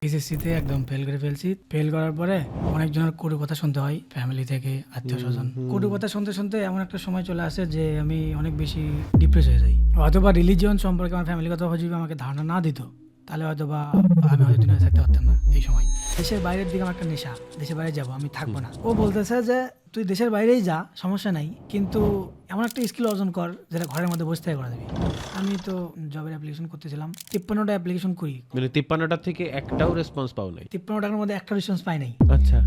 এসএসসিতে একদম ফেল করে ফেলছি। ফেল করার পরে অনেকজনের কটু কথা শুনতে হয়, ফ্যামিলি থেকে, আত্মীয় স্বজন। কটু কথা শুনতে শুনতে এমন একটা সময় চলে আসে যে আমি অনেক বেশি ডিপ্রেস হয়ে যাই। হয়তোবা রিলিজিয়ন সম্পর্কে আমার ফ্যামিলিগত যদি আমাকে ধারণা না দিত, তাহলে হয়তোবা আমি হয়তো দুনিয়ায় থাকতে পারতাম না এই সময়। দেশের বাইরের দিকে আমার একটা নেশা, দেশের বাইরে যাবো, আমি থাকবো না। ও বলতেছে যে তুই দেশের বাইরেই যা, সমস্যা নাই, কিন্তু এমন একটা স্কিল অর্জন কর যেটা ঘরের মধ্যে বসে থেকে করা যাবে। আমি তো জবের অ্যাপ্লিকেশন করতেছিলাম, 53টা অ্যাপ্লিকেশন করি। মানে 53টা থেকে একটাও রেসপন্স পাও নাই? 53টার মধ্যে একটা রেসপন্স পাই নাই। আচ্ছা।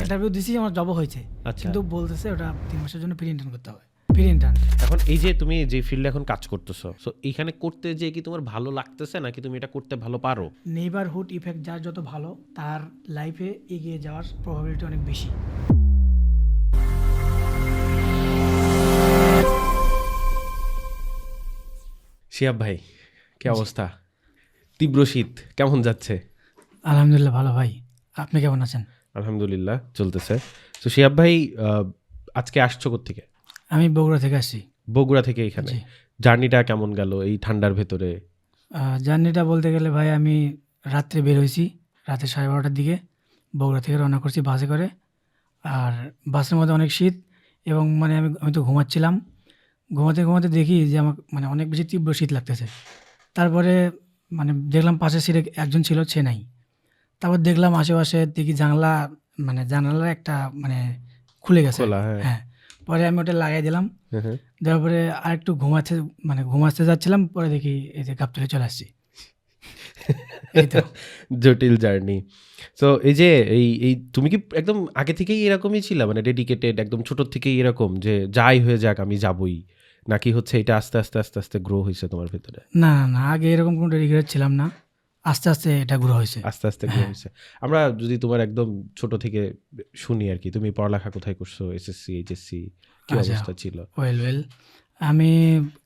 ইন্টারভিউ দিছি, আমার জবও হয়েছে, আচ্ছা। কিন্তু বলতেছে ওটা 3 মাসের জন্য প্রি ইন্টার্ন করতে হবে। প্রি ইন্টার্ন এখন এই যে তুমি যে ফিল্ডে এখন কাজ করতেছো, সো এইখানে করতে যে কি তোমার ভালো লাগতেছে নাকি তুমি এটা করতে ভালো পারো? নেইবারহুড ইফেক্ট, যার যত ভালো তার লাইফে এগিয়ে যাওয়ার প্রবাবিলিটি অনেক বেশি। শিহাব ভাই, কি অবস্থা? তীব্র শীত কেমন যাচ্ছে? আলহামদুলিল্লাহ ভালো ভাই, আপনি কেমন আছেন? আলহামদুলিল্লাহ চলতেছে। তো শিহাব ভাই, আজকে আসছো কোত্থেকে? আমি বগুড়া থেকে আসছি। বগুড়া থেকে এখানে জি। জার্নিটা কেমন গেল এই ঠান্ডার ভেতরে? জার্নিটা বলতে গেলে ভাই, আমি রাত্রে বের হয়েছি, রাতে 12:30টার দিকে বগুড়া থেকে রওনা করছি বাসে করে। আর বাসের মধ্যে অনেক শীত, এবং মানে আমি তো ঘুমাচ্ছিলাম, ঘুমাতে ঘুমাতে দেখি যে আমার মানে অনেক বেশি তীব্র শীত লাগতেছে। তারপরে মানে দেখলাম পাশের সিটে একজন ছিল, সে নাই। তারপর দেখলাম আশেপাশে, দেখি জানলা, মানে জানালার একটা মানে খুলে গেছে। খোলা, হ্যাঁ। হ্যাঁ, পরে আমি ওটা লাগাই দিলাম। হ্যাঁ। দেওয়ার পরে আর একটু ঘুমাতে যাচ্ছিলাম, পরে দেখি এই যে গাবতলে চলে আসছি। এই তো। জটিল জার্নি। সো এই যে এই তুমি কি একদম আগে থেকেই এরকমই ছিলা, মানে ডেডিকেটেড একদম ছোট থেকেই এরকম যে যাই হয়ে যাক আমি যাবই, নাকি হচ্ছে এটা আস্তে আস্তে আস্তে আস্তে গ্রো হয়েছে তোমার ভেতরে? না না না, আগে এরকম কোনো রিগ্রেট ছিলাম না, আস্তে আস্তে এটা গ্রো হয়েছে। আস্তে আস্তে গ্রো হয়েছে। আমরা যদি তোমার একদম ছোট থেকে শুনি আর কি, তুমি পড়ালেখা কোথায় করছো? এসএসসি, এইচএসসি কি আচ্ছা, অবস্থা ছিল? ওয়েল, আমি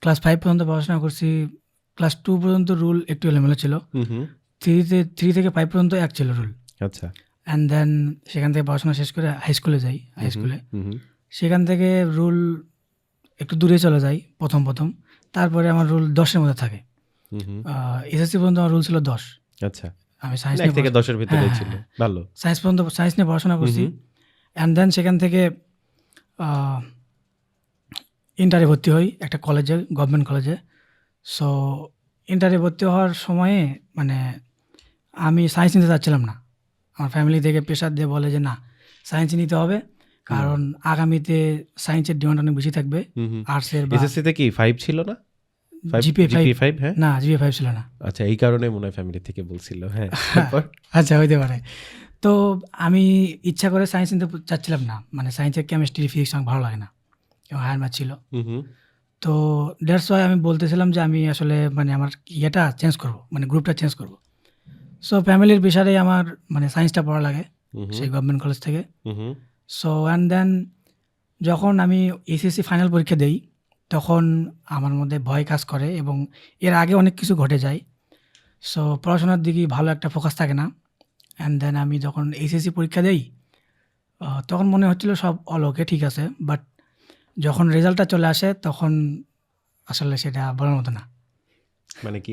ক্লাস 5 পর্যন্ত পড়াশোনা করছি। ক্লাস 2 পর্যন্ত রুল একটু এলোমেলো ছিল। হুম। 3 থেকে 5 পর্যন্ত এক ছিল রুল। আচ্ছা। অ্যান্ড দেন সেখান থেকে পড়াশোনা শেষ করে হাই স্কুলে যাই। হাই স্কুলে হুম। সেখান থেকে রুল একটু দূরে চলে যাই প্রথম। তারপরে আমার রুল 10-এর মধ্যে থাকে। হুম। এসএসসি পর্যন্ত আমার রুল ছিল 10। আচ্ছা। আমি সায়েন্স 1 নিয়ে থেকে 10-এর ভিতরে হ্যাঁ, ছিল। হ্যাঁ। ভালো। সায়েন্স নিয়ে পড়াশোনা করছি। অ্যান্ড দেন সেখান থেকে ইন্টারে ভর্তি হই একটা কলেজে, গভর্নমেন্ট কলেজে। সো ইন্টারে ভর্তি হওয়ার সময়ে মানে আমি সায়েন্স নিতে চাচ্ছিলাম না। আমার ফ্যামিলি থেকে প্রেশার দিয়ে বলে যে না, সায়েন্স নিতে হবে, কারণ আগামীতে সায়েন্সের ডিমান্ড অনেক বেশি থাকবে আর্টসের। বা এসএসসি তে কি 5 ছিল না? জিপিএ 5? হ্যাঁ। না, জিপিএ 5 ছিল না। আচ্ছা, এই কারণে মনে হয় ফ্যামিলি থেকে বলছিল। হ্যাঁ, তারপর? আচ্ছা, হইতে পারে। তো আমি ইচ্ছা করে সায়েন্স নিতে চাচ্ছিলাম না, মানে সায়েন্সের কেমিস্ট্রি, ফিজিক্স আমার ভালো লাগে না, এবং হায়ার ম্যাথ ছিল। হুম। তো দ্যাটস ওয়াই আমি বলতেছিলাম যে আমি আসলে মানে আমার ইয়েটা চেঞ্জ করব, মানে গ্রুপটা চেঞ্জ করব। সো ফ্যামিলির প্রেশারেই আমার মানে সায়েন্সটা পড়া লাগে সেই গভর্নমেন্ট কলেজ থেকে। হুম। সো অ্যান্ড দেন যখন আমি এইচএসসি ফাইনাল পরীক্ষা দেই, তখন আমার মধ্যে ভয় কাজ করে, এবং এর আগে অনেক কিছু ঘটে যায়। সো পড়াশোনার দিকে ভালো একটা ফোকাস থাকে না। অ্যান্ড দেন আমি যখন এইচএসসি পরীক্ষা দেই, তখন মনে হচ্ছিল সব অল ওকে, ঠিক আছে। বাট যখন রেজাল্টটা চলে আসে, তখন আসলে সেটা বলার মতো না। মানে কি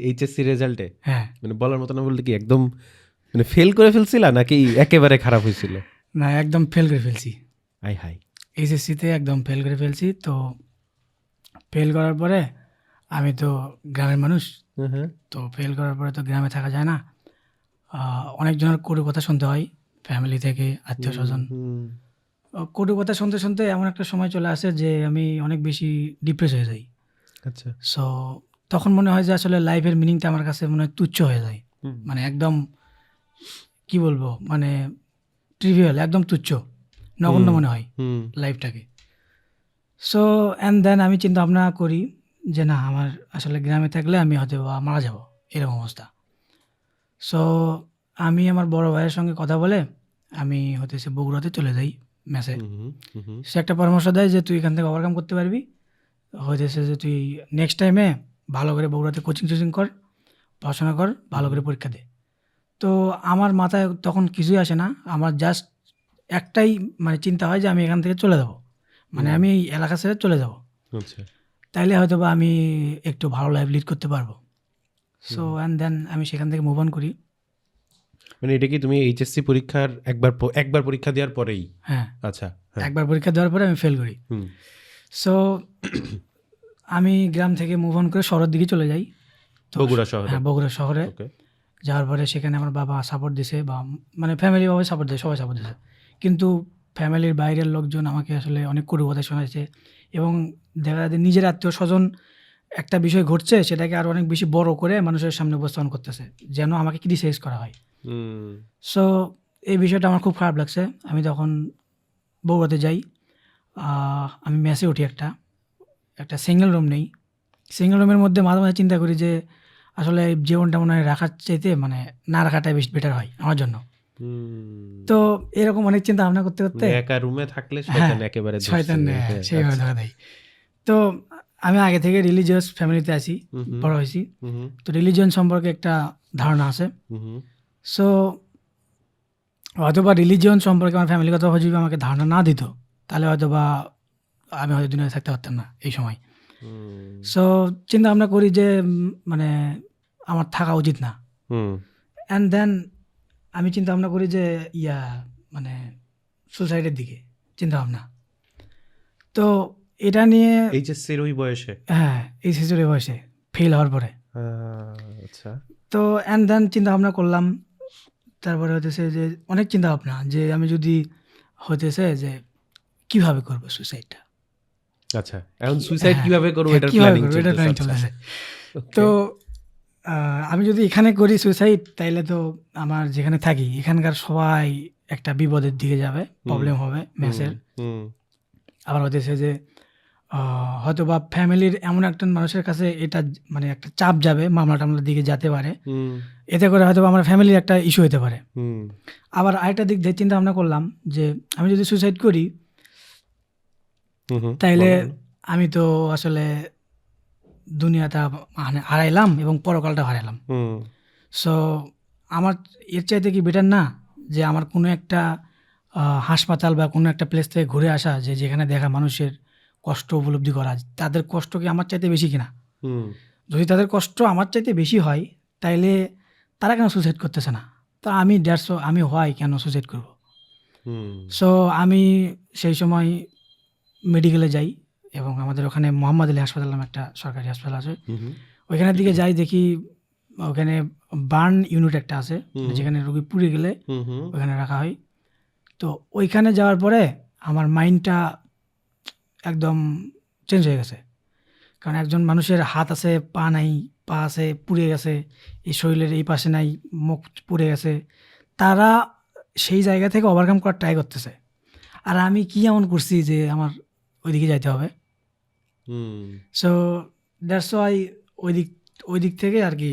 এইচএসসি রেজাল্টে হ্যাঁ, মানে বলার মতো না বলতে কি একদম মানে ফেল করে ফেলছিলা নাকি একেবারে খারাপ হয়েছিল? না, একদম ফেল করে ফেলছি। I high. এইচএসসিতে একদম ফেল করে ফেলছি। তো ফেল করার পরে আমি তো গ্রামের মানুষ, তো ফেল করার পরে তো গ্রামে থাকা যায় না। অনেকজনের কটু কথা শুনতে হয়, ফ্যামিলি থেকে, আত্মীয় স্বজন। কটু কথা শুনতে শুনতে এমন একটা সময় চলে আসে যে আমি অনেক বেশি ডিপ্রেস হয়ে যাই। আচ্ছা। সো তখন মনে হয় যে আসলে লাইফের মিনিংটা আমার কাছে মনে হয় তুচ্ছ হয়ে যায়। মানে একদম কি বলবো, মানে ট্রিভিয়াল, একদম তুচ্ছ, নগণ্য মনে হয় লাইফটাকে। সো অ্যান্ড দেন আমি চিন্তা ভাবনা করি যে না, আমার আসলে গ্রামে থাকলে আমি হয়তো বা মারা যাব, এরকম অবস্থা। সো আমি আমার বড় ভাইয়ের সঙ্গে কথা বলে আমি হতেছে বগুড়াতে চলে যাই মেসে। সে একটা পরামর্শ দেয় যে তুই এখান থেকে ওভারকাম করতে পারবি, হইতেছে যে তুই নেক্সট টাইমে ভালো করে বগুড়াতে কোচিং কর, পড়াশোনা কর, ভালো করে পরীক্ষা দে। তো আমার মাথায় তখন কিছুই আসে না, আমার জাস্ট একটাই মানে চিন্তা হয় যে আমি এখান থেকে চলে যাব, মানে আমি এই এলাকা ছেড়ে চলে যাব, আচ্ছা। তাইলে হয়তো বা আমি একটু ভালো লাইফ লিড করতে পারবো। সো অ্যান্ড দেন আমি সেখান থেকে মুভ অন করি। মানে এটা কি তুমি এইচএসসি পরীক্ষার একবার পরীক্ষা দেওয়ার পরেই? হ্যাঁ, আচ্ছা, হ্যাঁ। একবার পরীক্ষা দেওয়ার পরে আমি ফেল করি। হুম, সো আমি গ্রাম থেকে মুভ অন করে শহরের দিকে চলে যাই। তো বগুড়া শহরে? হ্যাঁ, বগুড়া শহরে ওকে। যাওয়ার পরে সেখানে আমার বাবা সাপোর্ট দিছে, বা মানে ফ্যামিলিভাবে সাপোর্ট দেয়, সবাই সাপোর্ট দিছে। কিন্তু ফ্যামিলির বাইরের লোকজন আমাকে আসলে অনেক কটু কথা শোনাচ্ছে, এবং দেখা যায় যে নিজের আত্মীয় স্বজন একটা বিষয় ঘটছে সেটাকে আরও অনেক বেশি বড় করে মানুষের সামনে উপস্থাপন করতেছে, যেন আমাকে ক্রিটিসাইজ করা হয়। হুম, সো এই বিষয়টা আমার খুব খারাপ লাগছে। আমি তখন বগুড়াতে যাই। আমি মেসে উঠি, একটা সিঙ্গেল রুম নেই। সিঙ্গেল রুমের মধ্যে মাঝে মাঝে চিন্তা করি যে আসলে জীবনটা মনে হয় রাখার চাইতে মানে না রাখাটাই বেশি বেটার হয় আমার জন্য। হুম। তো এরকম অনেক চিন্তা ভাবনা করতে করতে মানে একা রুমে থাকলে হ্যাঁ, শয়তান একেবারে ধরছে। শয়তান হ্যাঁ, সেইভাবে আচ্ছা। ধরা দেয়। তো আমি আগে থেকে রিলিজিয়াস ফ্যামিলিতে আছি, হুম হুম, বড় হয়েছি। হুম হুম, তো রিলিজিয়ন সম্পর্কে একটা ধারণা আছে। হুম হুম, সো হয়তোবা রিলিজিয়ন সম্পর্কে আমার ফ্যামিলিগতভাবে যদি আমাকে ধারণা না দিত, তাহলে হয়তোবা আমি হয়তো দুনিয়ায় থাকতে পারতাম না এই সময়। হুম, সো চিন্তা ভাবনা করি যে মানে আমার থাকা উচিত না। হুম। অ্যান্ড দেন আমি চিন্তা ভাবনা করি যে মানে সুসাইডের দিকে চিন্তা ভাবনা। তো এটা নিয়ে এইচএসসির ওই বয়সে? হ্যাঁ, এই শিশুর বয়সে ফেল হওয়ার পরে। আচ্ছা। তো অ্যান্ড দেন চিন্তা ভাবনা করলাম। তারপরে হতেছে যে অনেক চিন্তা ভাবনা যে আমি যদি হতেছে যে কিভাবে করবো সুসাইডটা। আচ্ছা, এখন সুইসাইড হ্যাঁ, কিভাবে করবো হ্যাঁ, এটার কিভাবে প্ল্যানিং করবো এটার চলতেছে। প্ল্যানিং আচ্ছা, চলতেছে। ওকে। তো আমি যদি এখানে করি সুইসাইড, তাইলে তো আমার যেখানে থাকি এখানকার সবাই একটা বিপদের দিকে যাবে, প্রবলেম হবে মেসের। হুম, আবার হতেছে যে হয়তোবা ফ্যামিলির এমন একজন মানুষের কাছে এটা মানে একটা চাপ যাবে, মামলা টামলার দিকে যেতে পারে। হুম, এতে করে হয়তো আমার ফ্যামিলির একটা ইস্যু হতে পারে। হুম, আবার আরেকটা দিক দিয়ে চিন্তা ভাবনা করলাম যে আমি যদি সুইসাইড করি, হুম, হুম, তাইলে বলো। আমি তো আসলে দুনিয়াটা মানে হারাইলাম এবং পরকালটা হারাইলাম। হুম, সো আমার এর চাইতে কি বেটার না যে আমার কোনো একটা হাসপাতাল বা কোনো একটা প্লেস থেকে ঘুরে আসা, যে যেখানে দেখা মানুষের কষ্ট উপলব্ধি করা, তাদের কষ্ট কি আমার চাইতে বেশি কিনা। হুম, যদি তাদের কষ্ট আমার চাইতে বেশি হয়, তাইলে তারা কেন সুসাইড করতেছে না? তা আমি আমি হয় কেন সুসাইড করব? হুম, সো আমি সেই সময় মেডিকেলে যাই, এবং আমাদের ওখানে মোহাম্মদ আলী হাসপাতাল নামে একটা সরকারি হাসপাতাল আছে। হুম, ওইখানের দিকে যাই, দেখি ওখানে বার্ন ইউনিট একটা আছে, হুম, যেখানে রোগী পুড়ে গেলে হুম, হুম, ওইখানে রাখা হয়। তো ওইখানে যাওয়ার পরে আমার মাইন্ডটা একদম চেঞ্জ হয়ে গেছে। কারণ একজন মানুষের হাত আছে, পা নাই, পা আছে পুড়ে গেছে, এই শরীরের এই পাশে নাই, মুখ পুড়ে গেছে। তারা সেই জায়গা থেকে ওভারকাম করার ট্রাই করতেছে। আর আমি কি এমন করছি যে আমার ওইদিকে যাইতে হবে? হুম। সো দ্যাটস ওয়াই ওই দিক থেকে আর কি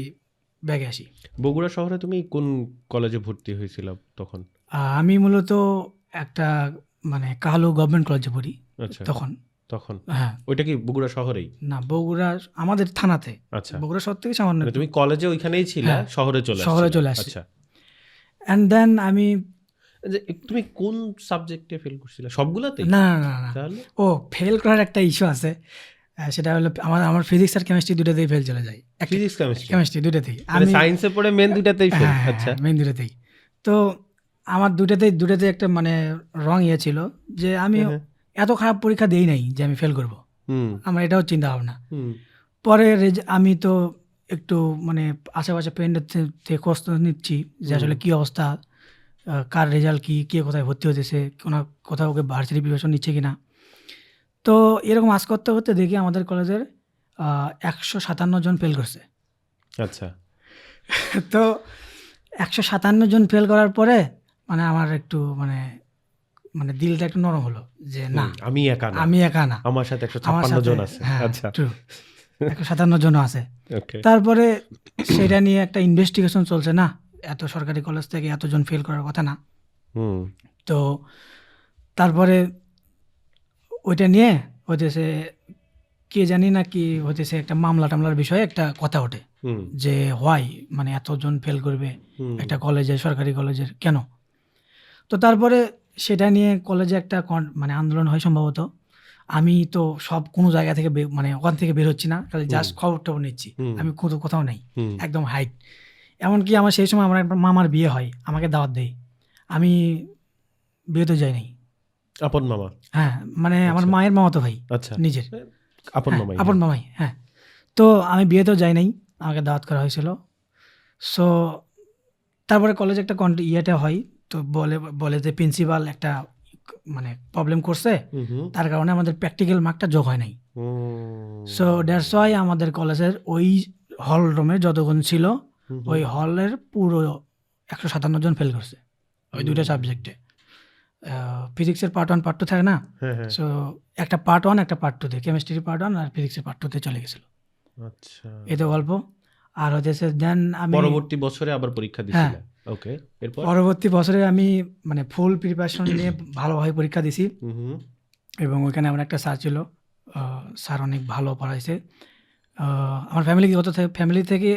ব্যাগে আসি। বগুড়া শহরে তুমি কোন কলেজে ভর্তি হয়েছিল তখন? আমি মূলত একটা মানে কাহালু গভর্নমেন্ট কলেজে পড়ি আচ্ছা, তখন। তখন হ্যাঁ, ওইটা কি বগুড়া শহরেই? না, বগুড়া আমাদের থানাতে। আচ্ছা, বগুড়া শহর থেকে সামান্য মানে একটু। তুমি কলেজে ওইখানেই ছিলা, হ্যাঁ, শহরে চলে শহরে আসছিলা। চলে আসছি। আচ্ছা, অ্যান্ড দেন আমি যে তুমি কোন সাবজেক্টে ফেল করছিলা? সবগুলাতেই? না, না, না, না। তাহলে? ও, ফেল করার একটা ইস্যু আছে। সেটা হলো আমার ফিজিক্স আর কেমিস্ট্রি দুটাতেই ফেল চলে যায়। Physics, chemistry? কেমিস্ট্রি দুটাতেই। মানে আমি সায়েন্সে পড়ে মেন দুইটাতেই ফেল? হ্যাঁ, আচ্ছা। মেইন দুটাতেই। তো আমার দুটাতেই একটা মানে রং ছিল যে আমি হ্যাঁ, এত খারাপ পরীক্ষা দেই নাই যে আমি ফেল করব। হুম, আমার এটাও চিন্তা ভাবনা। হুম, পরে আমি তো একটু মানে আশেপাশে ফ্রেন্ডের থেকে খোঁজ নিচ্ছি যে আসলে কী অবস্থা, কার রেজাল্ট কী, কে কোথায় ভর্তি হতেছে, কোথাও ওকে ভার্সিটি প্রিপারেশন নিচ্ছে কি না। তো এরকম আজ করতে করতে দেখি আমাদের কলেজের 157 জন ফেল করছে। আচ্ছা, তো 157 জন ফেল করার পরে মানে আমার একটু মানে মানে দিলটা একটু নরম হলো যে না, আমি একা না, আমি একা না, আমার সাথে আমার 156 সাথে জন আছে। হ্যাঁ, আচ্ছা, true, 157 জন আছে। ওকে, তারপরে সেটা নিয়ে একটা ইনভেস্টিগেশন চলছে, না এত সরকারি কলেজ থেকে এতজন ফেল করার কথা না। হুম, তো তারপরে ওইটা নিয়ে হইতেছে কে জানি না কি হইতেছে, একটা মামলার বিষয়ে একটা কথা ওঠে হুম, যে হোয়াই মানে এতজন ফেল করবে হুম, একটা কলেজে, সরকারি কলেজের কেন। তো তারপরে সেটা নিয়ে কলেজে একটা মানে আন্দোলন হয় সম্ভবত। আমি তো সব কোনো জায়গা থেকে মানে ওখান থেকে বের হচ্ছি না, খালি জাস্ট খবর টবর নিচ্ছি। আমি কোথাও নেই, একদম হাইট। এমনকি আমার সেই সময় আমার একটা মামার বিয়ে হয়, আমাকে দাওয়াত দেয়, আমি বিয়েতে যাই নাই। আপন মামা? হ্যাঁ, মানে আমার মায়ের মামাতো ভাই, আচ্ছা, নিজের আপন মামাই। আপন মামাই। হ্যাঁ, তো আমি বিয়েতেও যাই নাই, আমাকে দাওয়াত করা হয়েছিল। সো তারপরে কলেজে একটা ইয়েটা হয়, তো বলে যে প্রিন্সিপাল একটা মানে প্রবলেম করছে, তার কারণে আমাদের প্র্যাকটিক্যাল মার্কটা যোগ হয় নাই। সো দ্যাটস ওয়াই আমাদের কলেজের ওই হল রুমে যতক্ষণ ছিল ওই হলের পুরো 157 জন ফেল করছে ওই দুইটা সাবজেক্টে। ফিজিক্সের পার্ট 1 পার্ট 2 থাকে না, সো একটা পার্ট 1 একটা পার্ট 2 তে, কেমিস্ট্রি পার্ট 1 আর ফিজিক্সের পার্ট 2 তে চলে গেছিল। আচ্ছা, এই তো গল্প। আর হচ্ছে দেন আমি পরবর্তী বছরে আবার পরীক্ষা দিছিলাম। ওকে, এরপর পরবর্তী বছরে আমি মানে ফুল প্রিপারেশন নিয়ে ভালোভাবে পরীক্ষা দিছি, এবং ওইখানে আমার একটা স্যার ছিল, স্যার অনেক ভালো পড়াইছে। আমার ফ্যামিলি থেকে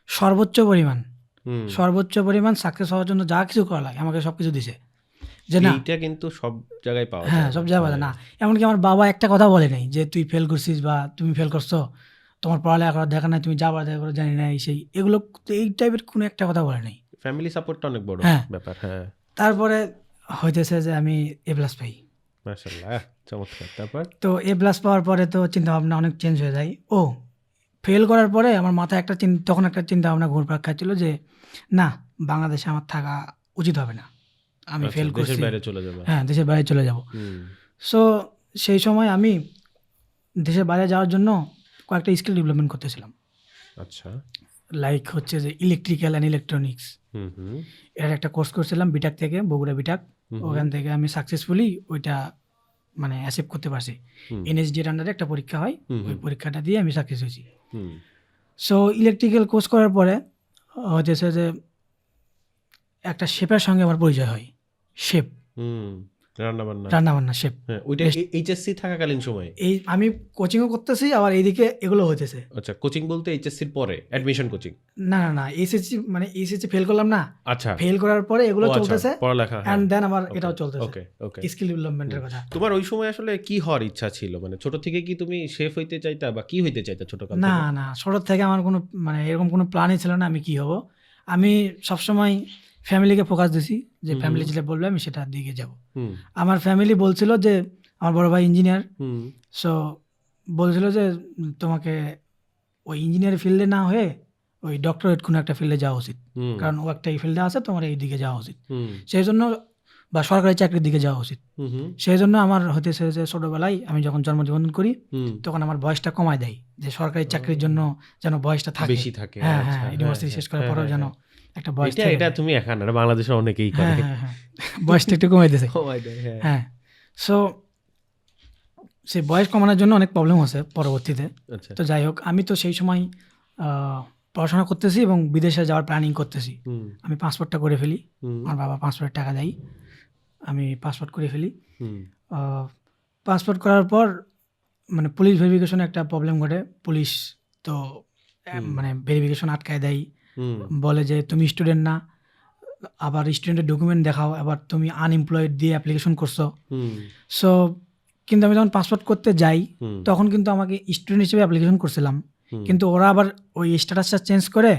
সর্বোচ্চ পরিমাণ সাকসেস হওয়ার জন্য যা কিছু করা লাগে আমাকে সব কিছু দিছে, যে না এইটা কিন্তু সব জায়গায় পাওয়া হ্যাঁ যায় সব জায়গায় পাওয়া যায় না। এমনকি আমার বাবা একটা কথা বলে নাই যে তুই ফেল করছিস বা তুমি ফেল করছো, তোমার পড়ালেখা করার দেখা নাই, তুমি যা পড়ালেখা করো জানি না, সেই এগুলো এই টাইপের কোনো একটা কথা বলে নাই। ফ্যামিলি সাপোর্টটা অনেক বড় ব্যাপার। হ্যাঁ, তারপরে হইতেছে যে আমি A+ পাই। মাশাআল্লাহ, চমৎকার। তারপর তো A+ পাওয়ার পরে তো চিন্তা ভাবনা অনেক চেঞ্জ হয়ে যায়। ও ফেল করার পরে আমার মাথায় তখন একটা চিন্তা ভাবনা ঘুরপাক খাচ্ছিল যে না, বাংলাদেশে আমার থাকা উচিত হবে না, আমি ফেল করছি, দেশের বাইরে চলে যাবো। হ্যাঁ দেশের বাইরে চলে যাব। সো সেই সময় আমি দেশের বাইরে যাওয়ার জন্য কয়েকটা স্কিল ডেভেলপমেন্ট করতেছিলাম। আচ্ছা, লাইক হচ্ছে যে ইলেকট্রিক্যাল অ্যান্ড ইলেকট্রনিক্স, এর একটা কোর্স করছিলাম বিটাক থেকে, বগুড়া বিটাক। ওখান থেকে আমি সাকসেসফুলি ওইটা মানে অ্যাসেপ্ট করতে পারছি। NSD এর আন্ডারে একটা পরীক্ষা হয়, ওই পরীক্ষাটা দিয়ে আমি সাকসেস হয়েছি। সো ইলেকট্রিক্যাল কোর্স করার পরে হচ্ছে যে একটা শেফের সঙ্গে আমার পরিচয় হয়। শেফ, রান্নাবান্না শেফ। ওইটা এইচএসসি থাকাকালীন সময় এই আমি কোচিংও করতেছি, আবার এইদিকে এগুলো হইতেছে। আচ্ছা, কোচিং বলতে এইচএসসির পরে অ্যাডমিশন কোচিং? না এসএসসি ফেল করলাম না, আচ্ছা, ফেল করার পরে এগুলো চলতেছে, পড়ালেখা, এন্ড দেন আবার এটাও চলতেছে। ওকে ওকে, স্কিল ডেভেলপমেন্টের কথা। তোমার ওই সময় আসলে কি হওয়ার ইচ্ছা ছিল? মানে ছোট থেকে কি তুমি শেফ হইতে চাইতা বা কি হইতে চাইতা ছোটকাল থেকে? না ছোট থেকে আমার কোনো মানে এরকম কোনো প্ল্যানই ছিল না আমি কি হব। আমি সবসময় ফ্যামিলিকে ফোকাস দিছি, যে ফ্যামিলি যেটা বলবে আমি সেটার দিকে যাব। আমার ফ্যামিলি বলছিল যে, আমার বড় ভাই ইঞ্জিনিয়ার, সো বলছিল যে তোমাকে ওই ইঞ্জিনিয়ার ফিল্ডে না হয়ে ওই ডক্টরেট কোনো একটা ফিল্ডে যাওয়া উচিত, কারণ ও একটা এই ফিল্ডে আছে, তোমার এই দিকে যাওয়া উচিত, সেই জন্য, বা সরকারি চাকরির দিকে যাওয়া উচিত। সেই জন্য আমার হতেছে যে ছোটবেলায় আমি যখন জন্মগ্রহণ করি তখন আমার বয়সটা কমায় দেয়, যে সরকারি চাকরির জন্য যেন বয়সটা বেশি থাকে। হ্যাঁ, ইউনিভার্সিটি শেষ করার পরেও যেন একটা বয়স থাকে। এটা তুমি এখন আর বাংলাদেশে অনেকেই করে, বয়সটা একটু কমাই দিয়েছে। হ্যাঁ, সো সেই বয়স কমানোর জন্য অনেক প্রবলেম হচ্ছে পরবর্তীতে। তো যাই হোক, আমি তো সেই সময় পড়াশোনা করতেছি এবং বিদেশে যাওয়ার প্ল্যানিং করতেছি। আমি পাসপোর্টটা করে ফেলি, আমার বাবা পাসপোর্টের টাকা দেয়, আমি পাসপোর্ট করে ফেলি। পাসপোর্ট করার পর মানে পুলিশ ভেরিফিকেশনে একটা প্রবলেম ঘটে। পুলিশ তো মানে ভেরিফিকেশন আটকায় দেয়, বলে যে তুমি স্টুডেন্ট না, আবার স্টুডেন্টের ডকুমেন্ট দেখাও, আবার তুমি আনএমপ্লয়েড দিয়ে অ্যাপ্লিকেশন করছো। সো কিন্তু আমি যখন পাসপোর্ট করতে যাই তখন কিন্তু আমাকে স্টুডেন্ট হিসেবে অ্যাপ্লিকেশন করছিলাম, কিন্তু ওরা আবার ওই স্ট্যাটাসটা চেঞ্জ করে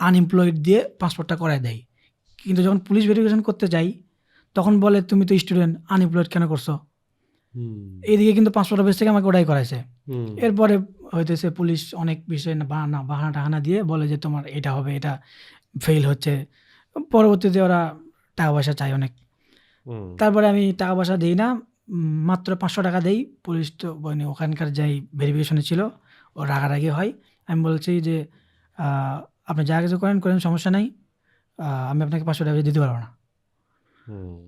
আনএমপ্লয়েড দিয়ে পাসপোর্টটা করায় দেয়। কিন্তু যখন পুলিশ ভেরিফিকেশন করতে যাই তখন বলে তুমি তো স্টুডেন্ট, আনএমপ্লয়েড কেন করছো? এইদিকে কিন্তু পাসপোর্ট অফিস থেকে আমাকে ওটাই করাইছে। এরপরে হইতেছে পুলিশ অনেক বিষয় বাহানা টাহানা দিয়ে বলে যে তোমার এটা হবে, এটা ফেল হচ্ছে। পরবর্তীতে ওরা টাকা পয়সা চায় অনেক। তারপরে আমি টাকা পয়সা দিই না, মাত্র 500 টাকা দেই। পুলিশ তো মানে ওখানকার যাই ভেরিফিকেশনে ছিল, ও রাগারাগি হয়। আমি বলছি যে আপনি যা কিছু করেন সমস্যা নাই, আমি আপনাকে 500 টাকা দিতে পারবো না।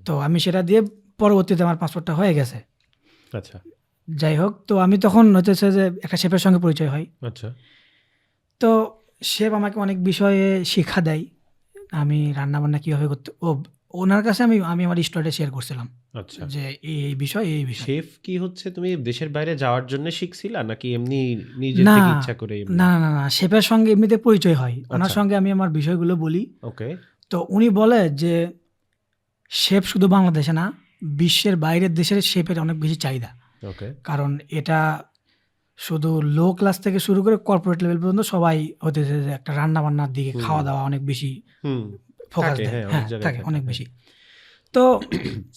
তো আমি সেটা দিয়ে পরবর্তীতে আমার পাসপোর্টটা হয়ে গেছে। আচ্ছা, যাই হোক, তো আমি তখন হচ্ছে যে একটা শেফের সঙ্গে পরিচয় হয়। আচ্ছা, তো শেফ আমাকে অনেক বিষয়ে শিক্ষা দেয়, আমি রান্নাবান্না কীভাবে করতে, ওনার কাছে আমি আমার স্টোরিটা শেয়ার করছিলাম। আচ্ছা, যে এই বিষয় শেফ কি হচ্ছে তুমি দেশের বাইরে যাওয়ার জন্য শিখছিলা নাকি এমনি নিজের থেকে ইচ্ছা করে? না, শেফের সঙ্গে এমনিতে পরিচয় হয়, ওনার সঙ্গে আমি আমার বিষয়গুলো বলি। ওকে, তো উনি বলে যে শেফ শুধু বাংলাদেশে না, বিশ্বের বাইরের দেশের শেফের অনেক বেশি চাহিদা। ওকে কারণ এটা শুধু লো ক্লাস থেকে শুরু করে কর্পোরেট লেভেল পর্যন্ত সবাই হতেছে যে একটা রান্না বান্নার দিকে খাওয়া দাওয়া অনেক বেশি হুম ফোকাস থাকে, দেয়, হ্যাঁ, অনেক হ্যাঁ জায়গায় থাকে থাকে, অনেক হ্যাঁ। বেশি। তো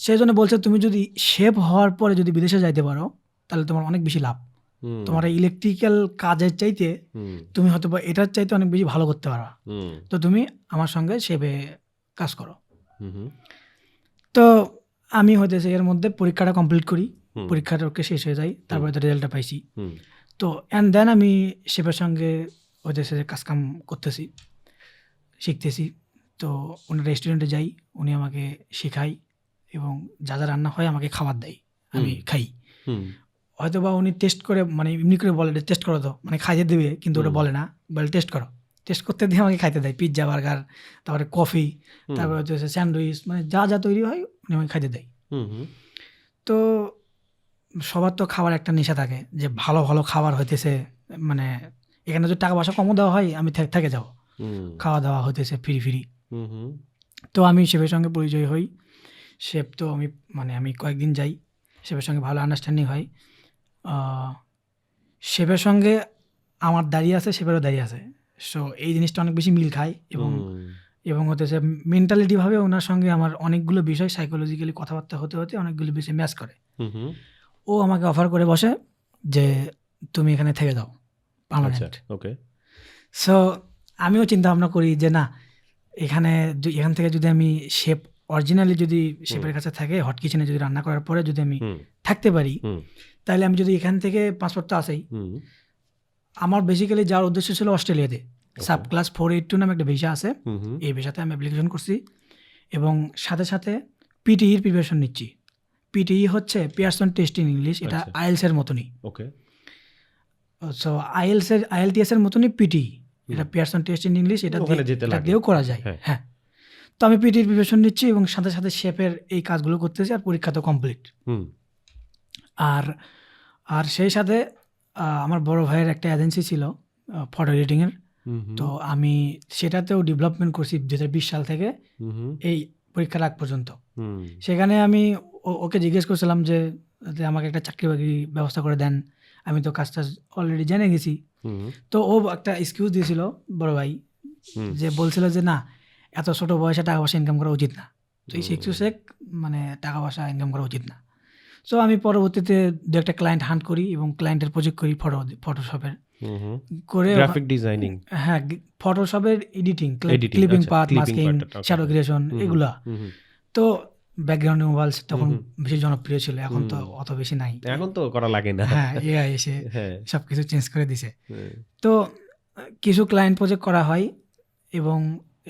সেই জন্য বলছে তুমি যদি শেফ হওয়ার পরে যদি বিদেশে যাইতে পারো তাহলে তোমার অনেক বেশি লাভ। হুম তোমার ইলেকট্রিক্যাল কাজের চাইতে হুম তুমি হয়তো বা এটার চাইতে অনেক বেশি ভালো করতে পারবা। হুম তো তুমি আমার সঙ্গে শেফে কাজ করো। হুম হুম তো আমি হইতেছে এর মধ্যে পরীক্ষাটা কমপ্লিট করি, হুম। পরীক্ষাটা ওকে শেষ হয়ে যায়, তারপরে তো রেজাল্টটা পাইছি। হুম তো অ্যান্ড দেন আমি শেফের সঙ্গে হইতেছে কাজকাম করতেছি, শিখতেছি। তো উনি রেস্টুরেন্টে যাই, উনি আমাকে শেখায় এবং যা যা রান্না হয় আমাকে খাবার দেয়, আমি খাই। হুম হয়তো বা উনি টেস্ট করে মানে এমনি করে বলে টেস্ট করো, তো মানে খাইতে দেবে কিন্তু ওটা বলে না, বলে টেস্ট করো। টেস্ট করতে দিয়ে আমাকে খাইতে দেয় পিৎজা, বার্গার, তারপরে কফি, তারপরে হচ্ছে স্যান্ডউইচ, মানে যা যা তৈরি হয় উনি আমাকে খাইতে দেয়। হুম হুম তো সবার তো খাবার একটা নেশা থাকে যে ভালো ভালো খাবার হইতেছে, মানে এখানে যদি টাকা পয়সা কমও দেওয়া হয় আমি থেকে যাবো, হুম খাওয়া দাওয়া হইতেছে ফ্রি ফ্রি। হুম হুম তো আমি শেফের সঙ্গে পরিচয় হই। শেফ তো আমি মানে আমি কয়েকদিন যাই, শেফের সঙ্গে ভালো আন্ডারস্ট্যান্ডিং হয়। আহ, শেফের সঙ্গে আমার দাঁড়িয়ে আছে, শেফেরও দাঁড়িয়ে আছে। সো এই জিনিসটা অনেক বেশি মিল খায় এবং এবং হতেছে মেন্টালিটিভাবে ওনার সঙ্গে আমার অনেকগুলো বিষয় সাইকোলজিক্যালি কথাবার্তা হতে হতে অনেকগুলো বিষয় ম্যাচ করে। হুম হুম ও আমাকে অফার করে বসে যে তুমি এখানে থেকে যাও আচ্ছা পার্মানেন্ট। ওকে সো আমিও চিন্তা ভাবনা করি যে না, এখানে এখান থেকে যদি আমি শেফ অরিজিনালি যদি শেফের কাছে থাকে, হট কিচেনে যদি রান্না করার পরে যদি আমি হুম থাকতে পারি, হুম তাহলে আমি যদি এখান থেকে পাসপোর্টটা আসেই, হুম আমার বেসিক্যালি যাওয়ার উদ্দেশ্য ছিল অস্ট্রেলিয়াতে। সাব ক্লাস 482 নামে একটা ভিসা আছে, হুম হুম এই ভিসাতে আমি অ্যাপ্লিকেশন করছি এবং সাথে সাথে পিটিইর প্রিপারেশন নিচ্ছি। পিটিই হচ্ছে পিয়ারসন টেস্ট ইন ইংলিশ, এটা আচ্ছা। আইএলসের মতনই। ওকে সো আইএলটিএস এর মতনই পিটিই, এটা পিয়ারসন টেস্ট ইন ইংলিশ, এটা ওখানে যেতে এটা লাগে। দিয়েও করা যায়। হ্যাঁ। হ্যাঁ, তো আমি পিটির প্রিপারেশন নিচ্ছি এবং সাথে সাথে শেফের এই কাজগুলো করতেছি, আর পরীক্ষা তো কমপ্লিট। হুম আর আর সেই সাথে আমার বড় ভাইয়ের একটা এজেন্সি ছিল ফটো এডিটিংয়ের। হুম হুম তো আমি সেটাতেও ডেভেলপমেন্ট করছি 2020 সাল থেকে হুম হুম এই পরীক্ষার আগ পর্যন্ত। হুম সেখানে আমি ওকে জিজ্ঞেস করছিলাম যে যে আমাকে একটা চাকরি বাকরি ব্যবস্থা করে দেন, আমি তো কাজটা অলরেডি জেনে গেছি। হুম তো ও একটা এক্সকিউজ দিয়েছিল বড় ভাই, হুম যে বলছিল যে না, এত ছোট বয়সে টাকা পয়সা ইনকাম করা উচিত না, তো এই এক্সকিউজে মানে টাকা পয়সা ইনকাম করা উচিত না। সো আমি পরবর্তীতে দু একটা ক্লায়েন্ট হান্ট করি এবং ক্লায়েন্টের প্রজেক্ট করি ফটোশপের হুম হুম করে। গ্রাফিক ডিজাইনিং হ্যাঁ, ফটোশপের এডিটিং, Editing, ক্লিপিং আচ্ছা, পার্ট, clipping মাস্কিং, part টা, okay, শ্যাডো okay. ক্রিয়েশন, হুম, এগুলা। হুম হুম তো ব্যাকগ্রাউন্ড মোবাইলস তখন বেশি জনপ্রিয় ছিল, এখন তো অত বেশি নাই। এখন তো করা লাগে না। হ্যাঁ, এআই এসে হ্যাঁ সবকিছু চেঞ্জ করে দিছে। হ্যাঁ। তো কিছু ক্লায়েন্ট প্রজেক্ট করা হয় এবং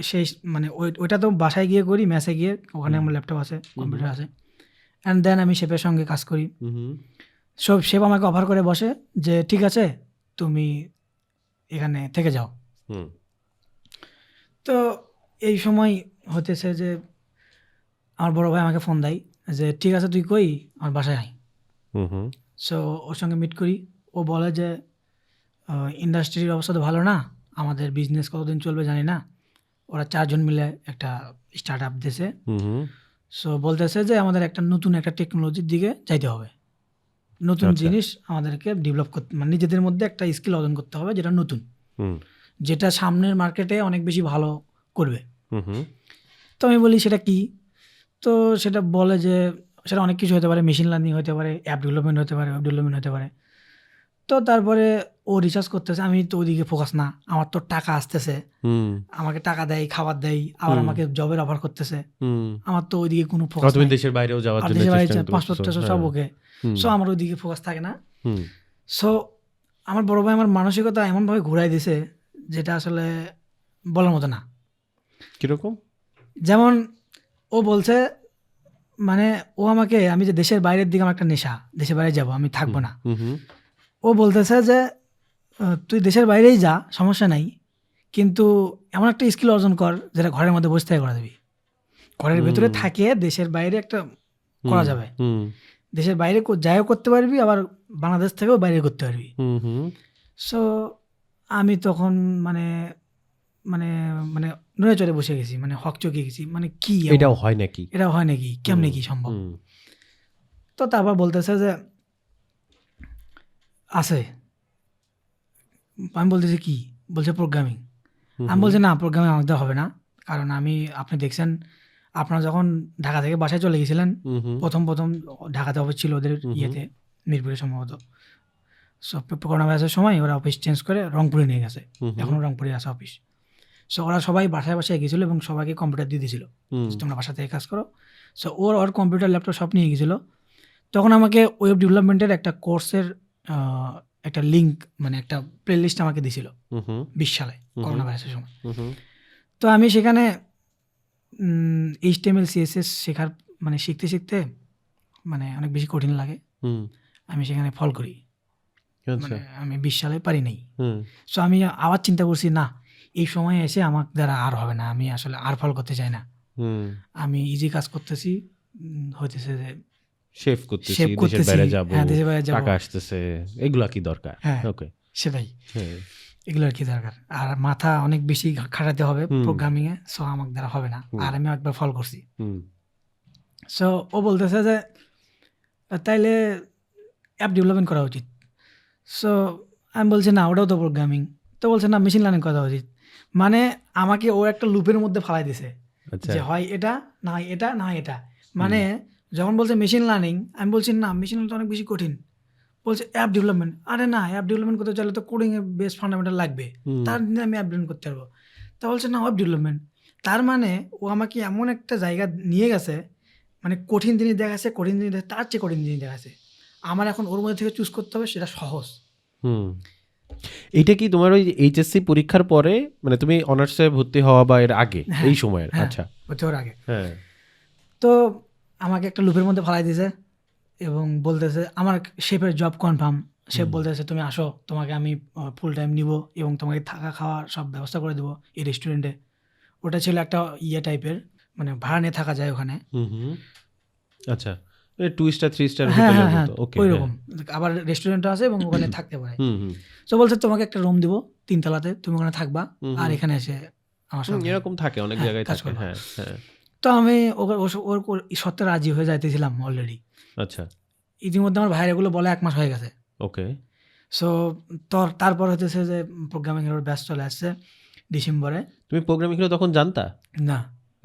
সেই মানে ওইটা তো বাসায় গিয়ে করি, মেসে গিয়ে, ওখানে আমার ল্যাপটপ আছে, কম্পিউটার আছে। অ্যান্ড দেন আমি শেফের সঙ্গে কাজ করি। হুম হুম সব শেফ আমাকে অফার করে বসে যে ঠিক আছে তুমি এখানে থেকে যাও। হুম তো এই সময় হতেছে যে আমার বড় ভাই আমাকে ফোন দেয় যে ঠিক আছে তুই কই, আমার বাসায় আয়। হুম হুম সো ওর সঙ্গে মিট করি। ও বলে যে ইন্ডাস্ট্রির অবস্থা তো ভালো না, আমাদের বিজনেস কতদিন চলবে জানি না, ওরা 4 জন মিলে একটা স্টার্ট আপ দিয়েছে। হুম হুম সো বলতেছে যে আমাদের একটা নতুন একটা টেকনোলজির দিকে যাইতে হবে, নতুন আচ্ছা। জিনিস আমাদেরকে ডেভেলপ করতে, মানে নিজেদের মধ্যে একটা স্কিল অর্জন করতে হবে যেটা নতুন, হুম যেটা সামনের মার্কেটে অনেক বেশি ভালো করবে। হুম হুম তো আমি বলি সেটা কি? তো সেটা বলে যে সেটা অনেক কিছু হতে পারে, মেশিন লার্নিং হতে পারে, অ্যাপ ডেভেলপমেন্ট হতে পারে, ওয়েব ডেভেলপমেন্ট হতে পারে। তো তারপরে ও রিসার্চ করতেছে, আমি তো ওইদিকে ফোকাস না, আমার তো টাকা আসতেছে, হুম আমাকে টাকা দেয়, খাবার দেয়, আবার আমাকে জবের অফার করতেছে, হুম আমার তো ওইদিকে কোনো ফোকাস তুমি নাই। দেশের বাইরেও যাওয়ার আর জন্য দেশের বাইরে চেষ্টা করতে পাসপোর্ট পারছো। টাসপোর্ট সব ওকে। হুম সো আমার ওইদিকে ফোকাস থাকে না। হুম সো আমার বড় ভাই আমার মানসিকতা এমনভাবে ঘুরাই দিছে যেটা আসলে বলার মতো না। কিরকম? যেমন ও বলছে, মানে ও আমাকে, আমি যে দেশের বাইরের দিকে আমার একটা নেশা, দেশের বাইরে যাব, আমি থাকবো না। হুম হুম ও বলতেছে যে তুই দেশের বাইরেই যা, সমস্যা নাই, কিন্তু এমন একটা স্কিল অর্জন কর যেটা ঘরের মধ্যে বসে থেকে করা যাবে, ঘরের ভেতরে থাকে দেশের বাইরে একটা করা যাবে, হুম দেশের বাইরে যাইও করতে পারবি, আবার বাংলাদেশ থেকেও বাইরে করতে পারবি। হুম হুম সো আমি তখন মানে মানে মানে নড়ে চড়ে বসে গেছি, মানে হক চকিয়ে গেছি, মানে কি এমন? এটাও হয় নাকি? এটা হয় নাকি, কেমনে কি সম্ভব? তো তারপর বলতেছে যে আছে। আমি বলতেছি কি, বলছে প্রোগ্রামিং। হুম আমি বলছি না, প্রোগ্রামিং আমাদের হবে না, কারণ আপনি দেখছেন আপনারা যখন ঢাকা থেকে বাসায় চলে গেছিলেন, হুম হুম প্রথম ঢাকাতে অফিস ছিল ওদের, হুম ইয়েতে মিরপুরে সম্ভবত। সো করোনা ভাইরাসের সময় ওরা অফিস চেঞ্জ করে রংপুরে নিয়ে গেছে, হুম এখনও রংপুরে আছে অফিস। সো ওরা সবাই বাসায় বাসায় গেছিলো এবং সবাইকে কম্পিউটার দিয়ে দিয়েছিল, হুম তোমরা বাসা থেকে কাজ করো। সো ওর কম্পিউটার ল্যাপটপ সব নিয়ে গেছিলো। তখন আমাকে ওয়েব ডেভেলপমেন্টের একটা কোর্সের একটা লিঙ্ক, মানে একটা প্লে লিস্ট আমাকে দিয়েছিল হুম হুম 20 সালে করোনা ভাইরাসের সময়। হুম তো আমি সেখানে HTML CSS শেখার মানে শিখতে শিখতে মানে অনেক বেশি কঠিন লাগে। হুম আমি সেখানে ফল করি, আচ্ছা মানে আমি 20 সালে পারি নাই। হুম সো আমি আবার চিন্তা করছি, না এই সময়ে এসে আমার দ্বারা আর হবে না, আমি আসলে আর ফল করতে চাই না। হুম আমি ইজি কাজ করতেছি, হইতেছে যে শেভ করতেছি, শেভ দেশের করতেছি, বাইরে যাব, হ্যাঁ দেশের বাইরে যাবো, টাকা আসতেছে, এগুলা কি দরকার? হ্যাঁ ওকে সেটাই, হ্যাঁ এগুলো আর কি দরকার। আর মাথা অনেক বেশি খাটাতে হবে হুম প্রোগ্রামিংয়ে, সো আমার দ্বারা হবে না। হুম আর আমি একবার ফল করছি। হুম সো ও বলতেছে যে তাইলে অ্যাপ ডেভেলপমেন্ট করা উচিত। সো আমি বলছি না, ওটাও তো প্রোগ্রামিং। তো বলছে না, মেশিন লার্নিং করা উচিত। মানে আমাকে ও একটা লুপের মধ্যে ফালাই দিছে, আচ্ছা যে হয় এটা, না হয় এটা, না হয় এটা। মানে যখন বলছে মেশিন লার্নিং, আমি বলছি না, মেশিন লার্নিং তো অনেক বেশি কঠিন। বলছে অ্যাপ ডেভেলপমেন্ট, আরে না, অ্যাপ ডেভেলপমেন্ট করতে চাইলে তো কোডিংয়ের বেস ফান্ডামেন্টাল লাগবে, হুম তার জন্য আমি অ্যাপ ডেভেলপমেন্ট করতে পারবো। তা বলছে না, ওয়েব ডেভেলপমেন্ট। তার মানে ও আমাকে এমন একটা জায়গা নিয়ে গেছে, মানে কঠিন জিনিস দেখাচ্ছে, কঠিন জিনিস তার চেয়ে কঠিন জিনিস দেখাচ্ছে। আমার এখন ওর মধ্যে থেকে চুজ করতে হবে, সেটা সহজ। হুম এইটা কি তোমার ওই এইচএসসি পরীক্ষার পরে, মানে তুমি অনার্সে ভর্তি হওয়া বা এর আগে, হ্যাঁ, এই সময়ের? হ্যাঁ, আচ্ছা হতে ওর আগে। হ্যাঁ তো আমাকে একটা লুপের মধ্যে ফালাই দিয়েছে এবং বলতেছে আমার শেফের জব কনফার্ম। শেফ বলতেছে তুমি আসো, তোমাকে আমি ফুল টাইম নিব এবং তোমাকে থাকা খাওয়ার সব ব্যবস্থা করে দেবো এই রেস্টুরেন্টে। ওটা ছিল একটা ইয়ে টাইপের, মানে ভাড়া নিয়ে থাকা যায় ওখানে। হুম হুম আচ্ছা 2 স্টার 3 স্টার হ্যাঁ, হোটেলের হ্যাঁ, হ্যাঁ, মতো। ওকে ওই হ্যাঁ রকম। আবার রেস্টুরেন্টও আছে এবং ওখানে থাকতে পারে। হুম হুম তো বলছে তোমাকে একটা রুম দিব 3 তলাতে, তুমি ওখানে থাকবা হুম আর হুম এখানে এসে আমার সঙ্গে এরকম থাকে অনেক হ্যাঁ, জায়গায় কাজ থাকে করবা। হ্যাঁ হ্যাঁ তো আমি ওর সত্ত্বে রাজি হয়ে যাইতেছিলাম অলরেডি। আচ্ছা ইতিমধ্যে আমার ভাইয়ের এগুলো বলা 1 মাস হয়ে গেছে। ওকে সো তারপর হতেছে যে প্রোগ্রামিং এর ব্যাচ চলে আসছে ডিসেম্বরে। তুমি প্রোগ্রামিং তখন জানতা? না,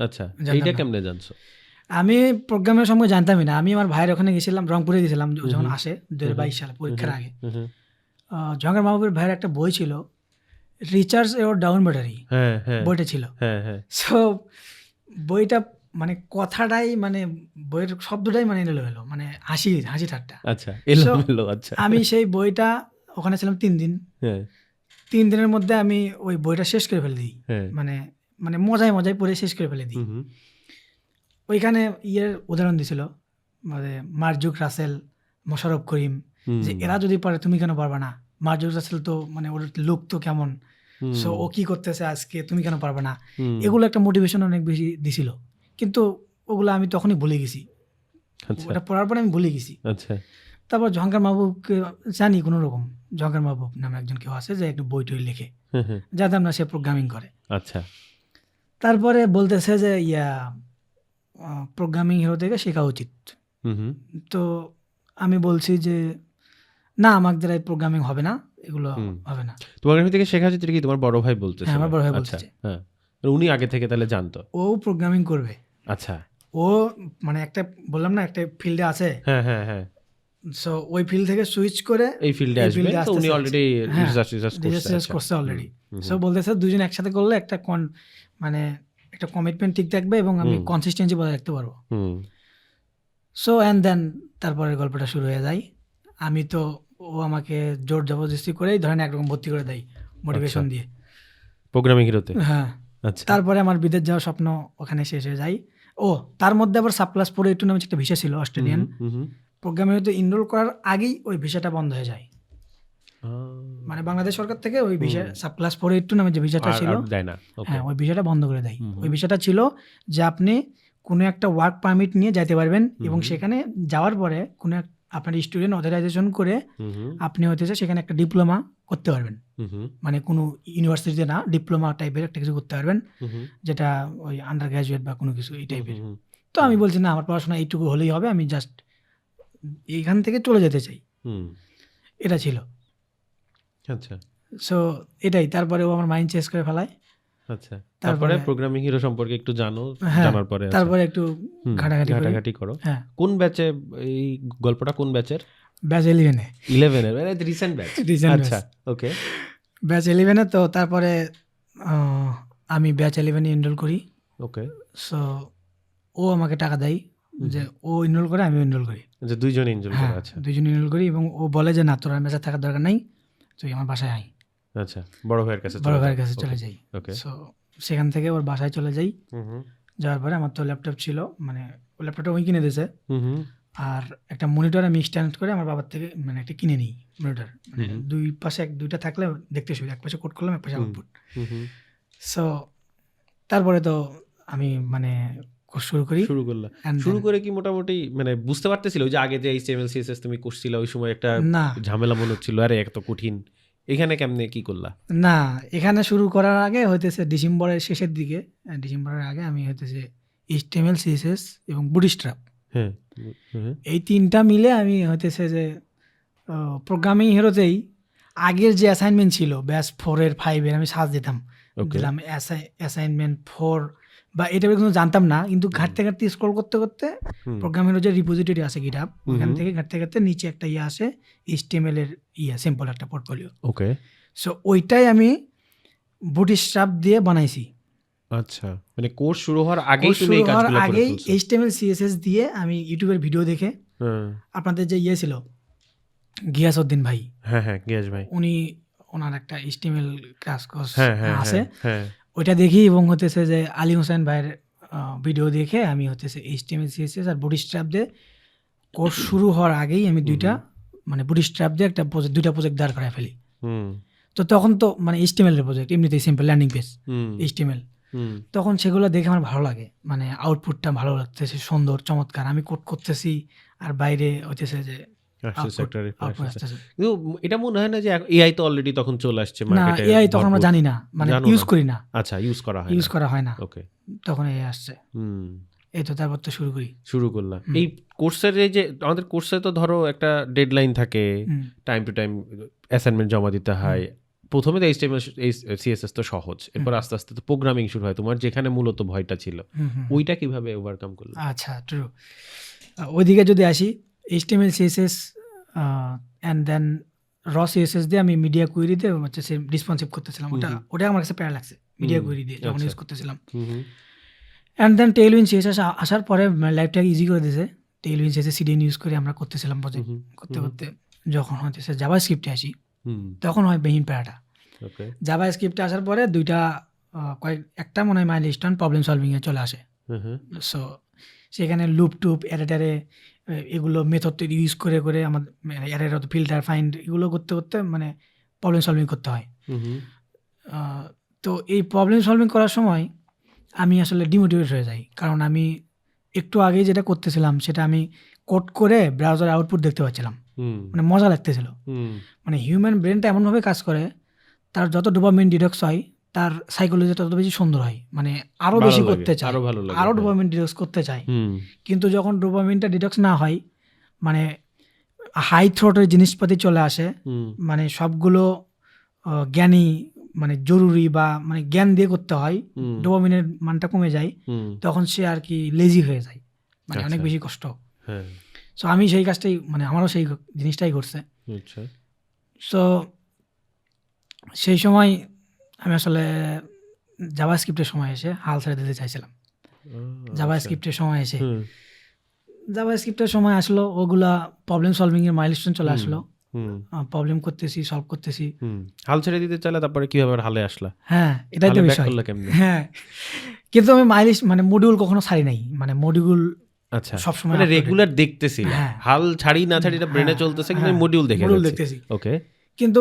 আচ্ছা জানতাম এইটা না। কেমনে জানছো? আমি প্রোগ্রামের সম্পর্কে জানতামই না। আমি আমার ভাইয়ের ওখানে গেছিলাম, রংপুরে গেছিলাম যখন হুম আসে 2022 সালে পরীক্ষার আগে। হুম জহাঙ্গীর মাহবুবের ভাইয়ের একটা বই ছিল, রিচার্জ ইওর ডাউন ব্যাটারি, হ্যাঁ হ্যাঁ বইটা ছিল। হ্যাঁ হ্যাঁ সো বইটা মানে কথাটাই মানে বইয়ের শব্দটাই মানে এলোমেলো, মানে হাসি হাসি ঠাট্টা। আচ্ছা এলোমেলো আচ্ছা আমি সেই বইটা ওখানে ছিলাম 3 দিন। হ্যাঁ 3 দিনের মধ্যে আমি ওই বইটা শেষ করে ফেলে দিই। হ্যাঁ মানে মানে মজায় মজায় পড়ে শেষ করে ফেলে দিই। হুম ওইখানে ইয়ের উদাহরণ দিছিল, মানে মার্জুক রাসেল, মোশাররফ করিম, হুম যে এরা যদি পারে তুমি কেন পারবে না? মার্জুক রাসেল তো মানে ওর লুক তো কেমন, হুম সো ও কি করতেছে আজকে, তুমি কেন পারবে না? হুম এগুলো একটা মোটিভেশন অনেক বেশি দিছিল। কিন্তু ওগুলো আমি তখনই ভুলে গেছি। আচ্ছা ওটা পড়ার পরে আমি ভুলে গেছি। আচ্ছা তারপর জহাঙ্গীর মাহবুবকে জানি কোনো রকম, জহাঙ্গীর মাহবুব নামে একজন কেউ আছে যে একটু বই টই লেখে, হ্যাঁ জানতাম না সে প্রোগ্রামিং করে। আচ্ছা তারপরে বলতেছে যে প্রোগ্রামিং হিরো থেকে শেখা উচিত। হুম তো আমি বলছি যে না, আমার দ্বারা প্রোগ্রামিং হবে না, এগুলো হবে না। তোমার কাছ থেকে শেখা যেটা কি তোমার বড় ভাই বলতেছে? হ্যাঁ, আমার বড় ভাই আচ্ছা বলতেছে। হ্যাঁ উনি আগে থেকে তাহলে জানতো? ও প্রোগ্রামিং করবে। আচ্ছা ও মানে একটা বললাম না একটা ফিল্ডে আছে, হ্যাঁ হ্যাঁ হ্যাঁ সো ওই ফিল্ড থেকে সুইচ করে এই ফিল্ডে আসবে, তো আসতে উনি চাচ্ছে। অলরেডি হ্যাঁ, রিসার্চ করছে। আচ্ছা করছে অলরেডি। সো বলতেছে দুজন একসাথে করলে একটা মানে একটা কমিটমেন্ট ঠিক থাকবে এবং আমি কনসিস্টেন্সি বজায় রাখতে পারবো। হুম সো অ্যান্ড দেন তারপরের গল্পটা শুরু হয়ে যায়। আমি তো ও আমাকে জোর জবরদস্তি করেই ধরেন একরকম ভর্তি করে দেয় মোটিভেশন দিয়ে প্রোগ্রামিং হিরোতে? হ্যাঁ। আচ্ছা তারপরে আমার বিদেশ যাওয়ার স্বপ্ন ওখানে শেষ হয়ে যায়। ও তার মধ্যে আবার সাপ্লাস 482 নামে একটা ভিসা ছিল অস্ট্রেলিয়ান। প্রোগ্রামিং হতে এনরোল করার আগেই ওই ভিসাটা বন্ধ হয়ে যায়। মানে বাংলাদেশ সরকার থেকে ওই ভিসা সাপ্লাস 482 নামে যে ভিসাটা ছিল, দেয় না। ওকে হ্যাঁ ওই ভিসাটা বন্ধ করে দেয়। ওই ভিসাটা ছিল যে আপনি কোনো একটা ওয়ার্ক পারমিট নিয়ে যেতে পারবেন এবং সেখানে যাওয়ার পরে কোনো আপনার স্টুডেন্ট অথরাইজেশন করে আপনি হইতেছে সেখানে একটা ডিপ্লোমা করতে পারবেন। মানে কোনো ইউনিভার্সিটিতে না, ডিপ্লোমা টাইপের একটা কিছু করতে পারবেন, যেটা ওই আন্ডার গ্রাজুয়েট বা কোনো কিছু এই টাইপের। তো আমি বলছি না, আমার পড়াশোনা এইটুকু হলেই হবে, আমি জাস্ট এইখান থেকে চলে যেতে চাই। এটা ছিল। আচ্ছা সো এটাই, তারপরে ও আমার মাইন্ড চেঞ্জ করে ফেলায়। আচ্ছা, তারপরে তারপরে প্রোগ্রামিং হিরো সম্পর্কে একটু জানো, হ্যাঁ, জানার পরে আচ্ছা তারপরে একটু ঘাটাঘাটি করি। ঘাটাঘাটি করো। হ্যাঁ, কোন ব্যাচে এই গল্পটা, কোন ব্যাচের? ব্যাচ 11-এ। 11 এর, রিসেন্ট ব্যাচ। রিসেন্ট আচ্ছা ওকে। ব্যাচ 11-এ। তো তারপরে আমি ব্যাচ 11-এ এনরোল করি। ওকে। সো ও আমাকে টাকা দেয়, যে ও এনরোল করে আমি এনরোল করি। যে দুইজনে এনজয় হ্যাঁ, করে। আচ্ছা দুইজন এনরোল করি, এবং ও বলে যে না, তোর আর ব্যাচে থাকার দরকার নাই, তুই আমার বাসায় আই। আচ্ছা, বড় ভাইয়ের কাছে বড় ভাইয়ের কাছে চলে যাই। ওকে। সো সেখান থেকে ওর বাসায় চলে যাই। হুম যাওয়ার পরে আমার তো ল্যাপটপ ছিল, মানে ও ল্যাপটপটা ওই কিনে দিয়েছে, হুম আর একটা মনিটর আমি স্ট্যান্ড করে আমার বাবার থেকে মানে একটা কিনে নিই মনিটর, মানে হুম। দুই পাশে দুইটা থাকলে দেখতে সুবিধা, এক পাশে কোড করলাম, এক পাশে আউটপুট। হুম। সো তারপরে তো আমি মানে কোর্স শুরু করি। শুরু করলা। And শুরু then- করে কি মোটামুটি মানে বুঝতে পারতেছিল ওই যে আগে যে HTML CSS তুমি করছিল ওই সময় একটা না ঝামেলা মনে হচ্ছিল, আরে এত কঠিন, এখানে কেমনে কি করলা? না, এখানে শুরু করার আগে হইতেছে ডিসেম্বরের শেষের দিকে, ডিসেম্বরের আগে আমি হইতেছে HTML CSS এবং বুটস্ট্র্যাপ, হ্যাঁ হুম এই তিনটা মিলে আমি হইতেছে যে প্রোগ্রামিং হিরোতেই আগের যে অ্যাসাইনমেন্ট ছিল ব্যাচ 4-এর 5-এর আমি সাজ দিতাম, ওকে দিলাম অ্যাসাইনমেন্ট 4 বা এটা কিন্তু জানতাম না, কিন্তু ঘাটতে ঘাটতে স্ক্রল করতে করতে প্রোগ্রাম হিরো যে রিপোজিটরি আছে গিটহাব, ওখান থেকে ঘাটতে ঘাটতে নিচে একটা ইয়ে আসে HTML এর সিম্পল একটা পোর্টফোলিও। ওকে। সো ওইটাই আমি বুটস্ট্র্যাপ দিয়ে বানাইছি। আচ্ছা, মানে কোর্স শুরু হওয়ার আগেই কোর্স তুমি শুরু এই হওয়ার কাজগুলো করে আগেই ফেলছো? HTML CSS দিয়ে আমি ইউটিউবের ভিডিও দেখে, হ্যাঁ আপনাদের যে ইয়ে ছিল গিয়াসউদ্দিন ভাই, হ্যাঁ হ্যাঁ গিয়াস ভাই, উনি ওনার একটা HTML ক্লাস কোর্স হ্যাঁ হ্যাঁ আছে, হ্যাঁ ওইটা দেখি, এবং হতেছে যে আলী হোসেন ভাইয়ের ভিডিও দেখে আমি হতেছে HTML CSS আর বুটস্ট্র্যাপ দিয়ে কোর্স শুরু হওয়ার আগেই আমি দুইটা মানে বুটস্ট্র্যাপ দিয়ে একটা দুইটা প্রজেক্ট দাঁড় করায় ফেলি। হুম তো তখন তো মানে HTML এর প্রজেক্ট এমনিতেই সিম্পল ল্যান্ডিং পেজ হুম HTML, হুম তখন সেগুলো দেখে আমার ভালো লাগে, মানে আউটপুটটা ভালো লাগতেছে, সুন্দর চমৎকার, আমি কোড করতেছি আর বাইরে হইতেছে যে আসছে একটা reply আউটপুট আসছে। আসতেছে। কিন্তু এটা মনে হয় না যে এআই তো অলরেডি তখন চলে আসছে না, মার্কেটে? এআই তখন আমরা জানি না, মানে জানো ইউজ না? করি না, আচ্ছা, ইউজ করা হয় ইউজ না। করা হয় না, ওকে। তখন এআই আসছে। হুম, এই তো তারপর তো শুরু করি। শুরু করলাম। এই কোর্সের এই যে আমাদের কোর্সে তো ধরো একটা ডেডলাইন থাকে, হুম, টাইম টু টাইম অ্যাসাইনমেন্ট জমা দিতে হয়। প্রথমে তো HTML CSS তো সহজ, এরপর আস্তে আস্তে তো প্রোগ্রামিং শুরু হয়, তোমার যেখানে মূলত ভয়টা ছিল হুম, হুম। ওইটা কিভাবে ওভারকাম করলে? আচ্ছা, ট্রু। ওইদিকে যদি আসি, HTML CSS and then CSS দিয়ে আমি মিডিয়া কুয়েরি দিয়ে হচ্ছে সে রেসপন্সিভ করতেছিলাম, ওটা আমার কাছে প্যারা লাগছে মিডিয়া কুয়েরি দিয়ে যখন আচ্ছা। ইউজ করতেছিলাম। হুম হুম অ্যান্ড দেন টেইলউইন্ড CSS আসার পরে লাইফটাকে ইজি করে দিয়েছে। টেইলউইন্ড CSS CDN ইউজ করে আমরা করতেছিলাম প্রজেক্ট, হুম করতে করতে যখন হচ্ছে জাভাস্ক্রিপ্টে আসি, হুম তখন হয় বেহিন প্যারাটা। ওকে। জাভাস্ক্রিপ্টে আসার পরে দুইটা একটা মনে হয় মাইলস্টোন প্রবলেম সলভিংয়ে চলে আসে। হুম হুম সো সেখানে লুপ টুপ এডিটারে এগুলো মেথড ইউজ করে করে আমাদের এরের ফিল্টার ফাইন্ড এগুলো করতে করতে মানে প্রবলেম সলভিং করতে হয়। হুম তো এই প্রবলেম সলভিং করার সময় আমি আসলে ডিমোটিভেট হয়ে যাই, কারণ আমি একটু আগে যেটা করতেছিলাম সেটা আমি কোড করে ব্রাউজার আউটপুট দেখতে পাচ্ছিলাম, হুম মানে মজা লাগতেছিল। হুম মানে হিউম্যান ব্রেনটা এমনভাবে কাজ করে, তার যত ডোপামিন ডিডক্স হয় তার সাইকোলজিটা তত বেশি সুন্দর হয়, মানে আরো ভালো বেশি লাগে, করতে চায়, আরো ভালো লাগে, আরো হ্যাঁ। ডোপামিন ডিডক্স করতে চায়। হুম কিন্তু যখন ডোপামিনটা ডিডক্স না হয়, মানে হাই থ্রোটের জিনিসপাতি চলে আসে, হুম মানে সবগুলো জ্ঞানী মানে জরুরি বা মানে জ্ঞান দিয়ে করতে হয়, হুম ডোপামিনের মানটা কমে যায়, হুম তখন সে আর কি লেজি হয়ে যায়, মানে অনেক আচ্ছা। বেশি কষ্ট। হ্যাঁ সো আমি সেই কাজটাই মানে আমারও সেই জিনিসটাই করছে। আচ্ছা সো সেই সময় আমি আসলে জাভাস্ক্রিপ্টের সময় এসে হাল ছেড়ে দিতে চাইছিলাম। জাভাস্ক্রিপ্টের সময় এসে হুম জাভাস্ক্রিপ্টের সময় আসলো, ওগুলা প্রবলেম সলভিং এর মাইলস্টোন চলে আসলো, হুম প্রবলেম করতেছি, সলভ করতেছি। হুম হাল ছেড়ে দিতে চাইলে তারপরে কিভাবে আবার হালে আসলা? হ্যাঁ, এটাই তো হালে back বিষয়। করলা কেমনে? হ্যাঁ, কিন্তু আমি মানে মডিউল কখনো ছাড়ি নাই, মানে মডিউল আচ্ছা, সবসময় মানে uploaded। রেগুলার দেখতেছি, হ্যাঁ। হাল ছাড়ি না ছাড়ি এটা ব্রেনে হ্যাঁ, চলতেছে, কিন্তু হ্যাঁ, মডিউল মডিউল দেখতেছি। দেখতেছি। ওকে কিন্তু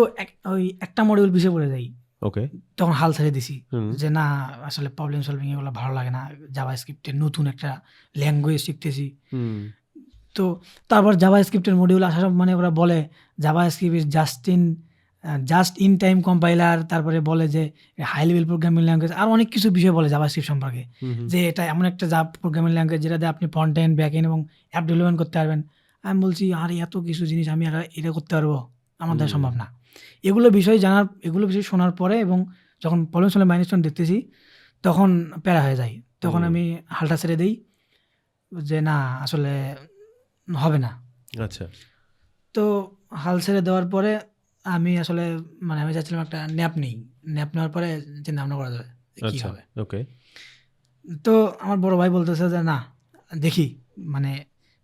ওই একটা মডিউল পিছিয়ে পড়ে যাই, ওকে তখন হাল ছেড়ে দিছি, হুম যে না আসলে প্রবলেম সলভিং এগুলো ভালো লাগে না, জাভাস্ক্রিপ্টের নতুন একটা ল্যাঙ্গুয়েজ শিখতেছি। হুম তো তারপর জাভাস্ক্রিপ্টের মডিউল আসার মানে ওরা বলে JavaScript is just in time compiler, তারপরে বলে যে হাই লেভেল প্রোগ্রামিং ল্যাঙ্গুয়েজ, আর অনেক কিছু বিষয় বলে জাভাস্ক্রিপ্ট সম্পর্কে, হুম যে এটা এমন একটা প্রোগ্রামিং ল্যাঙ্গুয়েজ যেটাতে আপনি ফ্রন্ট এন্ড ব্যাক এন্ড এবং অ্যাপ ডেভেলপমেন্ট করতে পারবেন। আমি বলছি আর এত কিছু জিনিস আমি আর এটা করতে পারবো? আমার দ্বারা সম্ভব না। এগুলো বিষয় শোনার পরে এবং যখন প্রবলেম সলভিং মাইলস্টোন দেখতেছি তখন প্যারা হয়ে যায়। তখন আমি হালটা ছেড়ে দিই যে না আসলে হবে না। আচ্ছা, তো হাল ছেড়ে দেওয়ার পরে আমি আসলে মানে আমি চাচ্ছিলাম একটা ন্যাপ নেওয়ার পরে চিন্তা ভাবনা করা যাবে যে কি আচ্ছা, হবে। ওকে, তো আমার বড় ভাই বলতেছে যে না দেখি মানে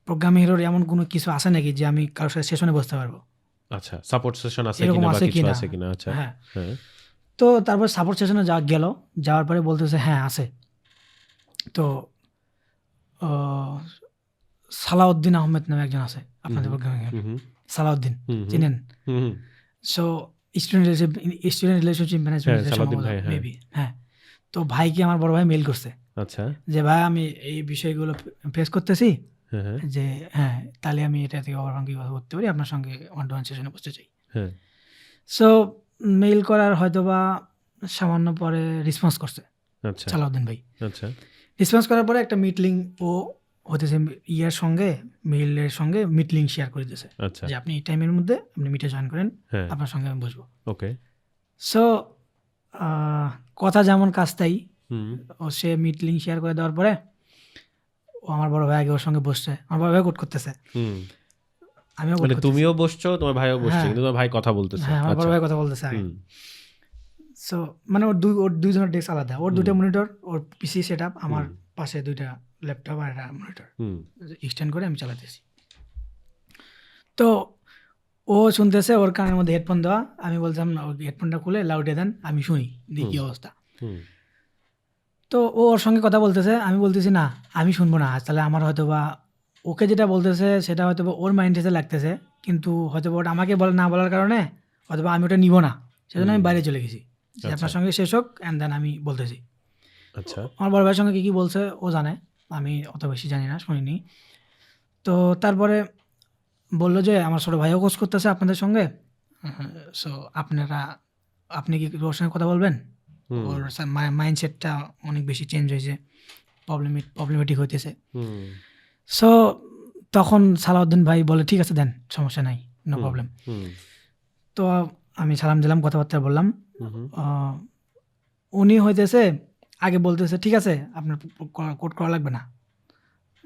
প্রোগ্রামিং হিরোর এমন কোনো কিছু আছে নাকি যে আমি কারোর সাথে সেশনে বসতে পারবো, আচ্ছা, সাপোর্ট সেশন আছে এরকম কিনা বা আছে কিছু কিনা। আছে কিনা। আচ্ছা, হ্যাঁ, হ্যাঁ, তো তারপর সাপোর্ট সেশনে যাওয়ার পরে বলতেছে হ্যাঁ আছে। তো সালাউদ্দিন আহমেদ নামে একজন আছে আপনাদের প্রোগ্রামিং হিরো, হুম, সালাউদ্দিন হুম, চিনেন? হুম, সো স্টুডেন্ট রিলেশনশিপ ম্যানেজমেন্ট হ্যাঁ, সালাউদ্দিন ভাই, হ্যাঁ। মেবি। হ্যাঁ, তো ভাইকে আমার বড় ভাই মেল করছে আচ্ছা, যে ভাই আমি এই বিষয়গুলো ফেস করতেছি, হ্যাঁ, হ্যাঁ, যে হ্যাঁ তাহলে আমি এটা থেকে ওভারকাম কীভাবে করতে পারি, আপনার সঙ্গে 1-to-1 সেশনে বসতে চাই। হ্যাঁ, সো মেইল করার হয়তোবা সামান্য পরে রেসপন্স করছে আচ্ছা, সালাউদ্দিন ভাই। আচ্ছা, রেসপন্স করার পরে একটা মিট লিঙ্ক ও হতেছে মেইলের সঙ্গে মিট লিঙ্ক শেয়ার করে দিয়েছে আচ্ছা, যে আপনি এই টাইমের মধ্যে আপনি মিটে জয়েন করেন, হ্যাঁ, আপনার সঙ্গে আমি বসবো। ওকে, সো কথা যেমন কাজ তাই, হুম, ও সে মিট লিঙ্ক শেয়ার করে দেওয়ার পরে ও আমার বড় ভাই আগে ওর সঙ্গে বসছে, আমার বড় ভাই কোড করতেছে, হুম, আমিও কোড মানে করতেছি। তুমিও বসছো, তোমার ভাইও বসছে, হ্যাঁ। কিন্তু তোমার ভাই কথা বলতেছে। হ্যাঁ, আমার বড় আচ্ছা, ভাই কথা বলতেছে আগে। হুম, সো মানে ওর দুইজনের ডেস্ক আলাদা, ওর দুইটা মনিটর, ওর পিসি সেট আপ, আমার পাশে দুইটা ল্যাপটপ আর একটা মনিটর হুম, এক্সটেন্ড করে আমি চালাতেছি। তো ও শুনতেছে, ওর কানের মধ্যে হেডফোন দেওয়া, আমি বলছিলাম না ওই হেডফোনটা খুলে লাউডে দেন আমি শুনি দেখি কি অবস্থা। হুম, তো ও ওর সঙ্গে কথা বলতেছে, আমি বলতেছি না আমি শুনবো না, তাহলে আমার হয়তো বা ওকে যেটা বলতেছে সেটা হয়তো বা ওর মাইন্ডে লাগতেছে, কিন্তু হয়তো বা ওটা আমাকে না বলার কারণে হয়তো বা আমি ওটা নিব না, সেজন্য আমি বাইরে চলে গেছি যে আপনার সঙ্গে শেষ হোক অ্যান্ড দেন আমি বলতেছি। আচ্ছা, আমার বড় ভাইয়ের সঙ্গে কী কী বলছে ও জানে, আমি অত বেশি জানি না, শুনিনি। তো তারপরে বললো যে আমার ছোটো ভাইও কোর্স করতেছে আপনাদের সঙ্গে, সো আপনি কি ওর সঙ্গে কথা বলবেন, ওর মাইন্ডসেটটা অনেক বেশি চেঞ্জ হয়েছে, প্রবলেমেটিক হইতেছে। হুম, সো তখন সালাউদ্দিন ভাই বলে ঠিক আছে দেন, সমস্যা নাই, নো প্রবলেম। হুম, তো আমি সালাম দিলাম, কথাবার্তা বললাম। হুম, উনি হইতেছে আগে বলতেছে ঠিক আছে আপনার কোড করা লাগবে না,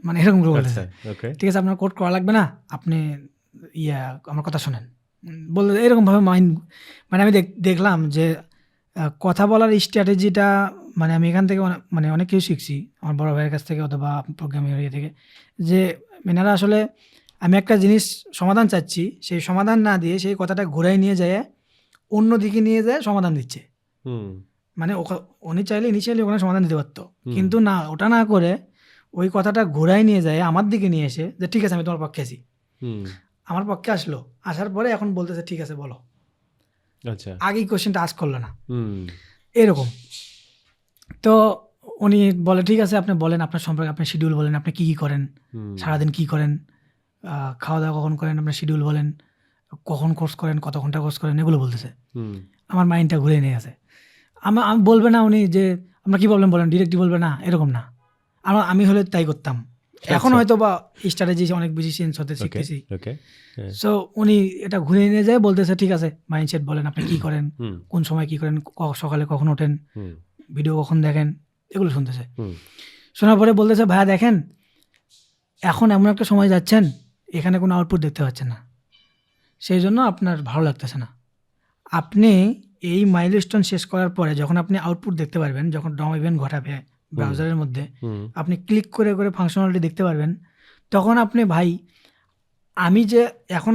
মানে এরকম করে বলতেছে, আচ্ছা, ওকে, ঠিক আছে আপনার কোড করা লাগবে না, আপনি আমার কথা শোনেন বলে এরকমভাবে মানে আমি দেখলাম যে কথা বলার স্ট্র্যাটেজিটা, মানে আমি এখান থেকে মানে অনেক কিছু শিখছি আমার বড় ভাইয়ের কাছ থেকে অথবা প্রোগ্রামিং ইয়ে থেকে, যে এনারা আসলে আমি একটা জিনিস সমাধান চাচ্ছি, সেই সমাধান না দিয়ে সেই কথাটা ঘুরাই নিয়ে যায় অন্য দিকে নিয়ে যায় সমাধান দিচ্ছে। হুম, মানে উনি চাইলে ইনিশিয়ালি ওখানে সমাধান দিতে পারতো, কিন্তু না, ওটা না করে ওই কথাটা ঘোরাই নিয়ে যায় আমার দিকে নিয়ে এসে যে ঠিক আছে আমি তোমার পক্ষে আছি, হুম, আমার পক্ষে আসলো, আসার পরে এখন বলতেছে ঠিক আছে বলো, আচ্ছা, আগেই কোশ্চেনটা আস্ক করলো না, হুম, এরকম। তো উনি বলে ঠিক আছে আপনি বলেন আপনার সম্পর্কে, আপনার শিডিউল বলেন, আপনি কী কী করেন, সারাদিন কী করেন, খাওয়া দাওয়া কখন করেন, আপনার শিডিউল বলেন, কখন কোর্স করেন, কত ঘন্টা কোর্স করেন, এগুলো বলতেছে। হুম, আমার মাইন্ডটা ঘুরে নিয়ে গেছে। আমি বলবে না উনি যে আপনার কী প্রবলেম বলেন, ডিরেক্টলি বলবে না, এরকম না। আমি হলে তাই করতাম। এখন হয়তো বা স্ট্র্যাটেজি অনেক বেশি চেঞ্জ হতে শিখতেছি। ওকে, সো উনি এটা ঘুরে নিয়ে যায়, বলতেছে ঠিক আছে মাইন্ডসেট বলেন, আপনি কী করেন, কোন সময় কী করেন, সকালে কখন ওঠেন, ভিডিও কখন দেখেন, এগুলো শুনতেছে। শোনার পরে বলতেছে ভাইয়া দেখেন এখন এমন একটা সময় যাচ্ছেন এখানে কোনো আউটপুট দেখতে পাচ্ছেন না, সেই জন্য আপনার ভালো লাগতেছে না। আপনি এই মাইলস্টোন শেষ করার পরে যখন আপনি আউটপুট দেখতে পারবেন, যখন ডম ইভেন্ট ঘটাবে ব্রাউজারের মধ্যে, আপনি ক্লিক করে করে ফাংশনালিটি দেখতে পারবেন, তখন আপনি ভাই আমি যে এখন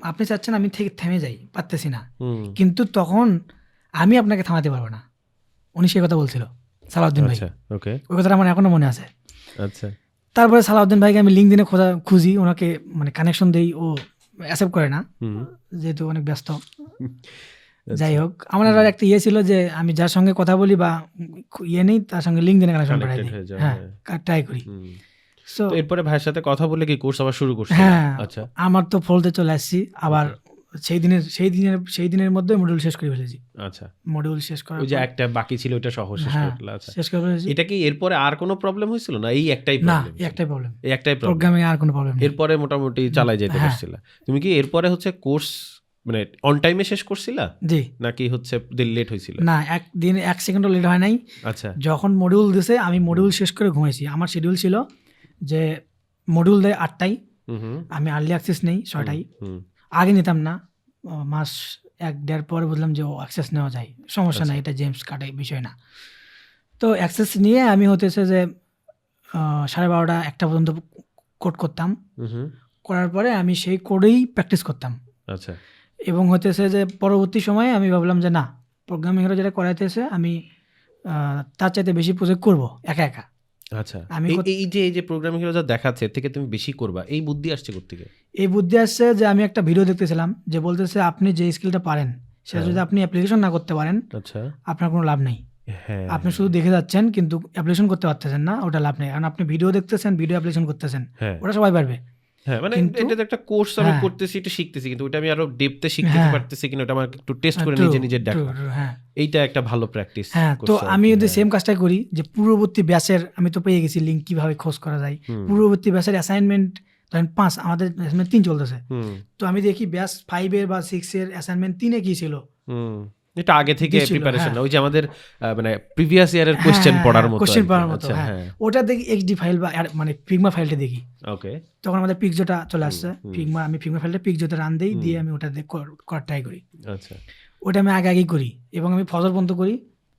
আপনি চাচ্ছেন আমি থেমে যাই, পারতেছি না, কিন্তু তখন আমি আপনাকে থামাতে পারবো না। উনি সে কথা বলছিল সালাউদ্দিন ভাই, ওকে, ওই কথাটা আমার এখনো মনে আছে। আচ্ছা, তারপরে সালাউদ্দিন ভাইকে আমি লিঙ্কডিনে খুঁজি, ওনাকে মানে কানেকশন দেই, ও অ্যাকসেপ্ট করে না যেহেতু অনেক ব্যস্ত। যাই হোক, আমার আর একটা ইয়ে ছিল যে আমি যার সঙ্গে কথা বলি বা ইয়ে নেই তার সঙ্গে লিঙ্কডিনে কানেকশন পাঠাই দিই, হ্যাঁ ট্রাই করি। তো এরপরে ভাইয়ের সাথে কথা বলে কি কোর্স আবার শুরু করছিস? হ্যাঁ, আচ্ছা, আমার তো ফলতে চলে আসছি আবার সেই দিনের মধ্যে মডিউল শেষ করে ফেলেছি। আচ্ছা, মডিউল শেষ করার ওই যে একটা বাকি ছিল ওটা সহ শেষ করে ফেলা। আচ্ছা, শেষ করে ফেলেছি। এটা কি এরপরে আর কোনো প্রবলেম হয়েছিল না এই একটাই না, প্রবলেম? একটাই প্রবলেম, এই একটাই প্রবলেম, প্রোগ্রামিং আর কোনো প্রবলেম নেই। এরপরে মোটামুটি চালাই যেতে পারছিল। তুমি কি এরপরে হচ্ছে কোর্স মানে অন টাইমে শেষ করছিলা জি নাকি হচ্ছে লেট হয়েছিল? না, একদিন 1 সেকেন্ডও লেট হয় নাই। আচ্ছা যখন মডিউল দিছে আমি মডিউল শেষ করে ঘুমাইছি। আমার শিডিউল ছিল যে মডিউল দেয় 8টায়, হুম আমি আর্লি অ্যাক্সেস নেই 6টায়। হুম আগে নিতাম না, মাস 1-1.5 পরে বুঝলাম যে অ্যাক্সেস নেওয়া যায়, সমস্যা নাই, এটা জেমস কাটে বিষয় না। তো অ্যাক্সেস নিয়ে আমি হতেছে যে 12:30 1টা পর্যন্ত কোড করতাম। হুম করার পরে আমি সেই কোডেই প্র্যাকটিস করতাম আচ্ছা এবং হতেছে যে পরবর্তী সময়ে আমি ভাবলাম যে না, প্রোগ্রামিংয়ের যেটা করাইতেছে আমি তার চাইতে বেশি প্রজেক্ট করব একা একা। আচ্ছা আমি এই যে প্রোগ্রামিং হিরো যা দেখাচ্ছে এর থেকে তুমি বেশি করবা, এই বুদ্ধি আসছে কোত্থেকে? এই বুদ্ধি আসছে যে আমি একটা ভিডিও দেখতেছিলাম যে বলতেছে আপনি যে স্কিলটা পারেন সেটা যদি আপনি অ্যাপ্লিকেশন না করতে পারেন আচ্ছা আপনার কোনো লাভ নেই। হ্যাঁ আপনি শুধু দেখে যাচ্ছেন কিন্তু অ্যাপ্লিকেশন করতে পারতেছেন না, ওটা লাভ নেই। কারণ আপনি ভিডিও দেখতেছেন, ভিডিও অ্যাপ্লিকেশন করতেছেন, হ্যাঁ ওটা সবাই পারবে। হ্যাঁ মানে কিন্তু এটা তো একটা কোর্স আমি হ্যাঁ। করতেছি, এটা শিখতেছি, কিন্তু ওটা আমি আরো ডেপথে শিখতে হ্যাঁ। পারতেছি কিনা ওটা আমার একটু টেস্ট করে True, নিজের দেখা। true, হ্যাঁ এইটা একটা ভালো প্র্যাকটিস হ্যাঁ। তো আমি যদি সেম কাজটাই করি যে পূর্ববর্তী ব্যাচের, আমি তো পেয়ে গেছি লিঙ্ক কিভাবে খোঁজ করা যায়। পূর্ববর্তী ব্যাচের অ্যাসাইনমেন্ট ধরেন 5, আমাদের অ্যাসাইনমেন্ট 3 চলতেছে, তো আমি দেখি ব্যাচ 5-এর বা 6-এর অ্যাসাইনমেন্ট 3-এ কি ছিল। এটা আগে থেকে দিছিল, প্রিপারেশন হ্যাঁ। না, ওই যে আমাদের মানে প্রিভিয়াস ইয়ারের কোশ্চেন পড়ার মতো কোশ্চেন আর কি। পড়ার মতো, আচ্ছা, হ্যাঁ। ওটা দেখি XD ফাইল বা মানে ফিগমা ফাইলটা দেখি। ওকে তখন আমাদের পিকজোটা চলে আসছে, আমি ফিগমা ফাইলটা পিকজোতে রান দিই, দিয়ে আমি ওটা করার ট্রাই করি। আচ্ছা ওটা আমি আগেই করি এবং আমি ফজর পর্যন্ত করি।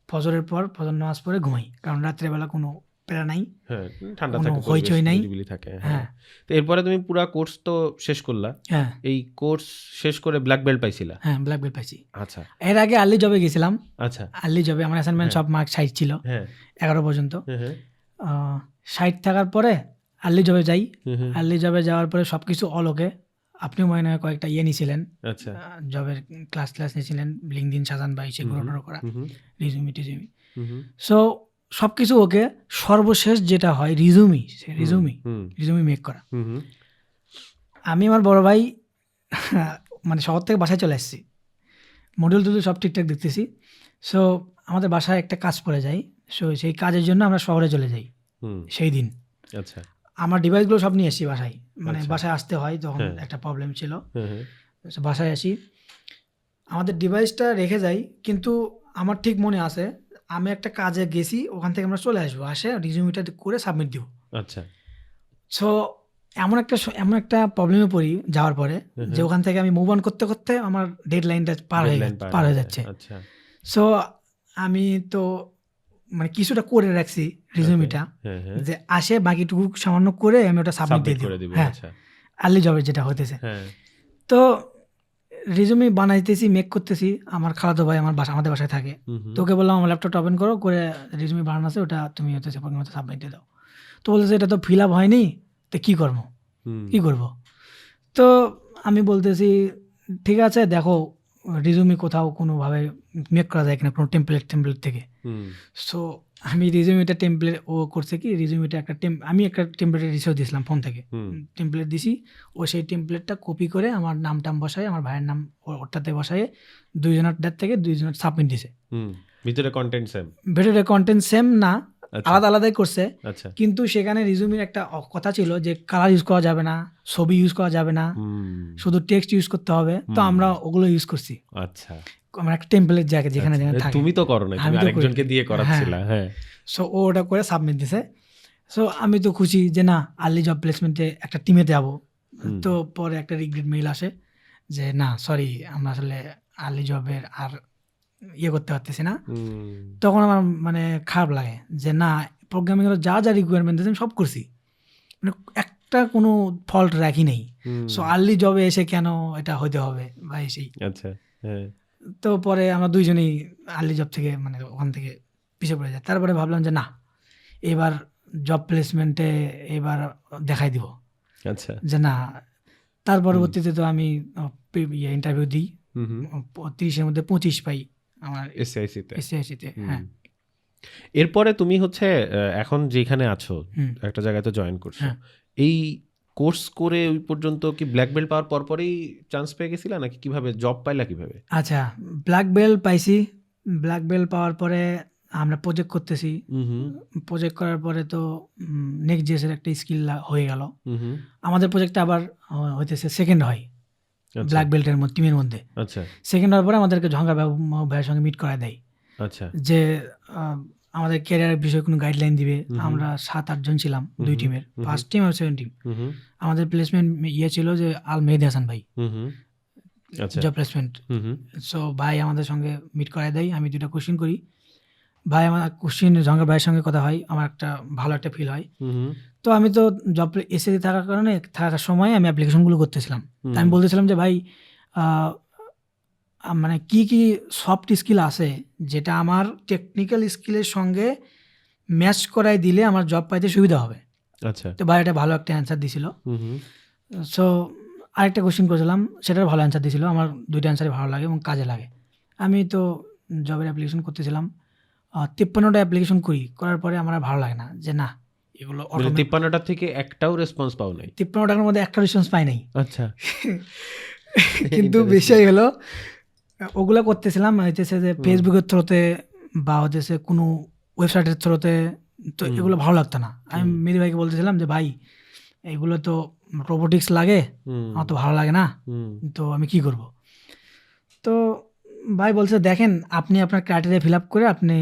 ফজরের পর ফজর নামাজ পড়ে ঘুমাই, কারণ রাত্রেবেলা কোনো প্যারা নাই, হ্যাঁ ঠান্ডা কোনো থাকে, হইচই নাই। নিরিবিলি থাকে। হ্যাঁ হ্যাঁ তো এরপরে তুমি পুরো কোর্স তো শেষ করলা, হ্যাঁ এই কোর্স শেষ করে ব্ল্যাক বেল্ট পাইছিলা? হ্যাঁ, ব্ল্যাক বেল্ট পাইছি। আচ্ছা এর আগে আর্লি জবে গেছিলাম। আচ্ছা আর্লি জবে আমার অ্যাসাইনমেন্ট সব মার্ক 60 ছিল, হ্যাঁ 11 পর্যন্ত। হ্যাঁ 60 থাকার পরে আর্লি জবে যাই। হুম আর্লি জবে যাওয়ার পরে সব কিছু অল ওকে। আপনি মনে হয় কয়েকটা নিয়েছিলেন, আচ্ছা জবের ক্লাস নিয়েছিলেন, লিঙ্কডিন সাজান বা সেগুলো করা, হুম রিজুমি টিজুমি। হুম সো সব কিছু ওকে। সর্বশেষ যেটা হয় রিজুমি মেক করা। হুম আমি আমার বড় ভাই মানে শহর থেকে বাসায় চলে আসছি, মডিউল টুডিউল সব ঠিকঠাক দেখতেছি। সো আমাদের বাসায় একটা কাজ পড়ে যায়, সো সেই কাজের জন্য আমরা শহরে চলে যাই সেই দিন। আচ্ছা আমার ডিভাইসগুলো সব নিয়ে এসেছি বাসায়, মানে আচ্ছা। বাসায় আসতে হয়, তখন হ্যাঁ। একটা প্রবলেম ছিল। হ্যাঁ So, বাসায় আসি, আমাদের ডিভাইসটা রেখে যাই, কিন্তু আমার ঠিক মনে আছে আমি একটা কাজে গেছি, ওখান থেকে আমরা চলে আসবো, আসে রিজিউমিটা করে সাবমিট দিব। আচ্ছা সো এমন একটা প্রবলেমে পড়ি যাওয়ার পরে, যে ওখান থেকে আমি মুভ অন করতে করতে আমার ডেডলাইনটা পার হয়ে যাচ্ছে। আচ্ছা সো আমি তো মানে কিছুটা করে রাখছি রিজিউমিটা, হ্যাঁ হ্যাঁ যে আসে বাকিটুকু সামান্য করে আমি ওটা সাবমিট দিয়ে করে দিব। দিব। হ্যাঁ, আচ্ছা আর্লি জবের যেটা হতেছে। হ্যাঁ তো রিজুমি বানাইতেছি, মেক করতেছি, আমার খালাতো ভাই আমাদের বাসায় থাকে। তোকে বললাম আমার ল্যাপটপটা ওপেন করো, করে রিজুমি বানানো আছে ওটা তুমি হতেছে প্রথমে সাবমিট দিয়ে দাও। তো বলতেছে এটা তো ফিল আপ হয়নি, তো কী করবো। তো আমি বলতেছি ঠিক আছে দেখো রিজুমি কোথাও কোনোভাবে মেক করা যায় কিনা, কোনো টেমপ্লেট থেকে। সো আমি রিজুমিটা টেমপ্লেট ও করছে কি, রিজুমিটা আমি একটা টেমপ্লেট রিসিভ দিয়েছিলাম ফোন থেকে, টেমপ্লেট দিছি। ও সেই টেমপ্লেটটা কপি করে আমার নাম বসায়, আমার ভাইয়ের নাম ওটাতে বসায়, দুইজনের থেকে দুইজনের সাবমিট দিছে। ভিতরে কন্টেন্ট সেম না, আলাদা আলাদাই করছে। আচ্ছা কিন্তু সেখানে রিজুমির একটা কথা ছিল যে কালার ইউজ করা যাবে না, ছবি ইউজ করা যাবে না, শুধু টেক্সট ইউজ করতে হবে। তো আমরা ওগুলো ইউজ করছি। আচ্ছা আমার একটা টেমপ্লেট যেখানে থাকে। তুমি তো করো না, তুমি আরেকজনকে দিয়ে করাচ্ছিলা। হ্যাঁ সো ও ওটা করে সাবমিট দিছে। সো আমি তো খুশি যে না আর্লি জব প্লেসমেন্টে একটা টিমে যাবো। তো পরে একটা রিগ্রেট মেইল আসে যে না সরি আমরা আসলে আর্লি জবের আর করতে পারতেছি না। তখন আমার মানে খারাপ লাগে যে না প্রোগ্রামিং এর যা রিকোয়ারমেন্ট আমি সব করছি, মানে একটা কোনো ফল্ট রাখি নেই। সো আর্লি জবে এসে কেন এটা হইতে হবে বা এসেই। আচ্ছা হ্যাঁ তো পরে আমরা দুইজনেই আর্লি জব থেকে মানে ওখান থেকে পিছিয়ে পড়ে যায়। তারপরে ভাবলাম যে না এবার জব প্লেসমেন্টে এবার দেখাই দিব। আচ্ছা যে না, তার পরবর্তীতে তো আমি ইন্টারভিউ দিই, 30-এর মধ্যে 25 পাই আমার এসসিআইসিতে। হ্যাঁ এরপরে তুমি হচ্ছে এখন যেখানে আছো একটা জায়গায় তো জয়েন করছো, এই কোর্স করে ওই পর্যন্ত কি ব্ল্যাক বেল্ট পাওয়ার পরপরই চান্স পেয়ে গেছিলা নাকি কিভাবে জব পাইলা কিভাবে? আচ্ছা, ব্ল্যাক বেল্ট পাইছি। ব্ল্যাক বেল্ট পাওয়ার পরে আমরা প্রজেক্ট করতেছি। প্রজেক্ট করার পরে তো নেক্সট জেসের একটা স্কিল হয়ে গেল। আমাদের প্রজেক্টটা আবার হইতেছে সেকেন্ড হয়, আচ্ছা ব্ল্যাক বেল্টের টিমের মধ্যে। আচ্ছা সেকেন্ড হওয়ার পরে আমাদেরকে ঝঙ্কার ভাইয়ের সঙ্গে মিট করায় দেয় আচ্ছা যে আমাদের ক্যারিয়ারের বিষয়ে কোনো গাইডলাইন দিবে। হুম হুম আমরা 7-8 জন ছিলাম দুই হুম টিমের, হুম ফার্স্ট টিম আর সেকেন্ড টিম। হুম হুম আমাদের প্লেসমেন্ট ছিল যে আল মেহেদি হাসান ভাই, হুম হুম আচ্ছা জব প্লেসমেন্ট। হুম হুম সো ভাই আমাদের সঙ্গে মিট করায় দেয়, আমি 2টা কোশ্চিন করি, ভাই আমার কোশ্চিন ঝঙ্কার ভাইয়ের সঙ্গে কথা হয়, আমার একটা ভালো একটা ফিল হয়। হুম হুম তো আমি তো জব এসএসসি থাকার কারণে থাকার সময় আমি অ্যাপ্লিকেশনগুলো করতেছিলাম। হুম তা আমি বলতেছিলাম যে ভাই মানে কি কি সফট স্কিল আছে যেটা আমার টেকনিক্যাল স্কিলের সঙ্গে ম্যাচ করাই দিলে আমার জব পাইতে সুবিধা হবে। আচ্ছা তো ভাই এটা ভালো একটা অ্যান্সার দিছিল। হুম হুম সো আরেকটা কোশ্চেন করেছিলাম, সেটার ভালো অ্যান্সার দিছিল। আমার 2টা অ্যান্সারই ভালো লাগে এবং কাজে লাগে। আমি তো জবের অ্যাপ্লিকেশন করতেছিলাম, 53টা অ্যাপ্লিকেশন করার পরে আমার আর ভালো লাগে না যে না এগুলো মানে 53টা থেকে একটাও রেসপন্স পাও নাই? 53টার মধ্যে একটা রেসপন্স পাই নাই। আচ্ছা কিন্তু বিষয় হলো ওগুলো করতেছিলাম হইতেছে যে ফেসবুকের থ্রুতে বা হচ্ছে কোনো ওয়েবসাইটের থ্রুতে। তো এগুলো ভালো লাগতো না। আমি মেহেদি ভাইকে বলতেছিলাম যে ভাই এগুলো তো রোবোটিক্স লাগে, আমার তো ভালো লাগে না, তো আমি কি করব? তো ভাই বলছে দেখেন আপনি আপনার ক্রাইটেরিয়া ফিল আপ করে আপনি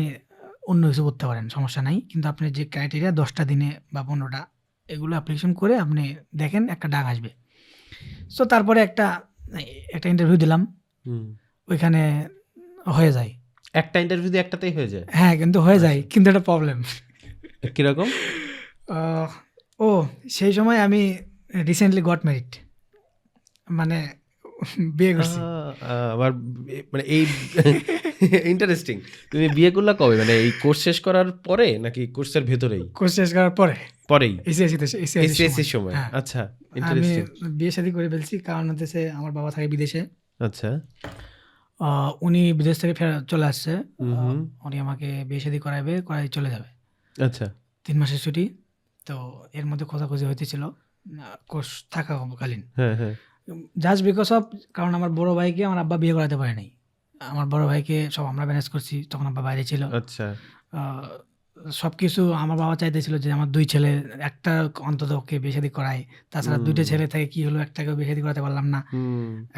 অন্য কিছু করতে পারেন, সমস্যা নাই, কিন্তু আপনি যে ক্রাইটেরিয়া 10টা দিনে বা 15টা এগুলো অ্যাপ্লিকেশন করে আপনি দেখেন একটা ডাক আসবে। সো তারপরে একটা ইন্টারভিউ দিলাম, ওইখানে হয়ে যায়। একটা ইন্টারভিউ দিয়ে একটাতেই হয়ে যায়? হ্যাঁ কিন্তু হয়ে যায়, কিন্তু একটা প্রবলেম। কিরকম? ও সেই সময় আমি রিসেন্টলি গট ম্যারিড, মানে বিয়ে করছি। আবার মানে এই ইন্টারেস্টিং। তুমি বিয়ে করলা কবে? মানে এই কোর্স শেষ করার পরে নাকি কোর্সের ভেতরেই? কোর্স শেষ করার পরে, পরেই? এসএসসি এসএসসি সময়? হ্যাঁ। আচ্ছা আমি ইন্টারেস্টিং। বিয়ে শাদী করে ফেলছি, কারণ হচ্ছে আমার বাবা থাকে বিদেশে। আচ্ছা উনি বিদেশ থেকে চলে আসছে। হুম হুম উনি আমাকে বিয়ে শাদী করাই চলে যাবে। আচ্ছা 3 মাসের ছুটি। তো এর মধ্যে খোঁজাখুঁজি হইতেছিল কোর্স থাকাকালীন, হ্যাঁ হ্যাঁ জাস্ট বিকজ অফ, কারণ আমার বড় ভাইকে আমার আব্বা বিয়ে করাতে পারে নাই। আমার বড় ভাইকে সব আমরা ম্যানেজ করছি, তখন আব্বা বাইরে ছিল। আচ্ছা সব কিছু আমার বাবা চাইতেছিল যে আমার 2 ছেলে একটা অন্তত ওকে বিয়ে শাদী করায়। তাছাড়া 2টে ছেলে থেকে কি হলো, একটাকেও বিয়ে শাদী করাতে পারলাম না।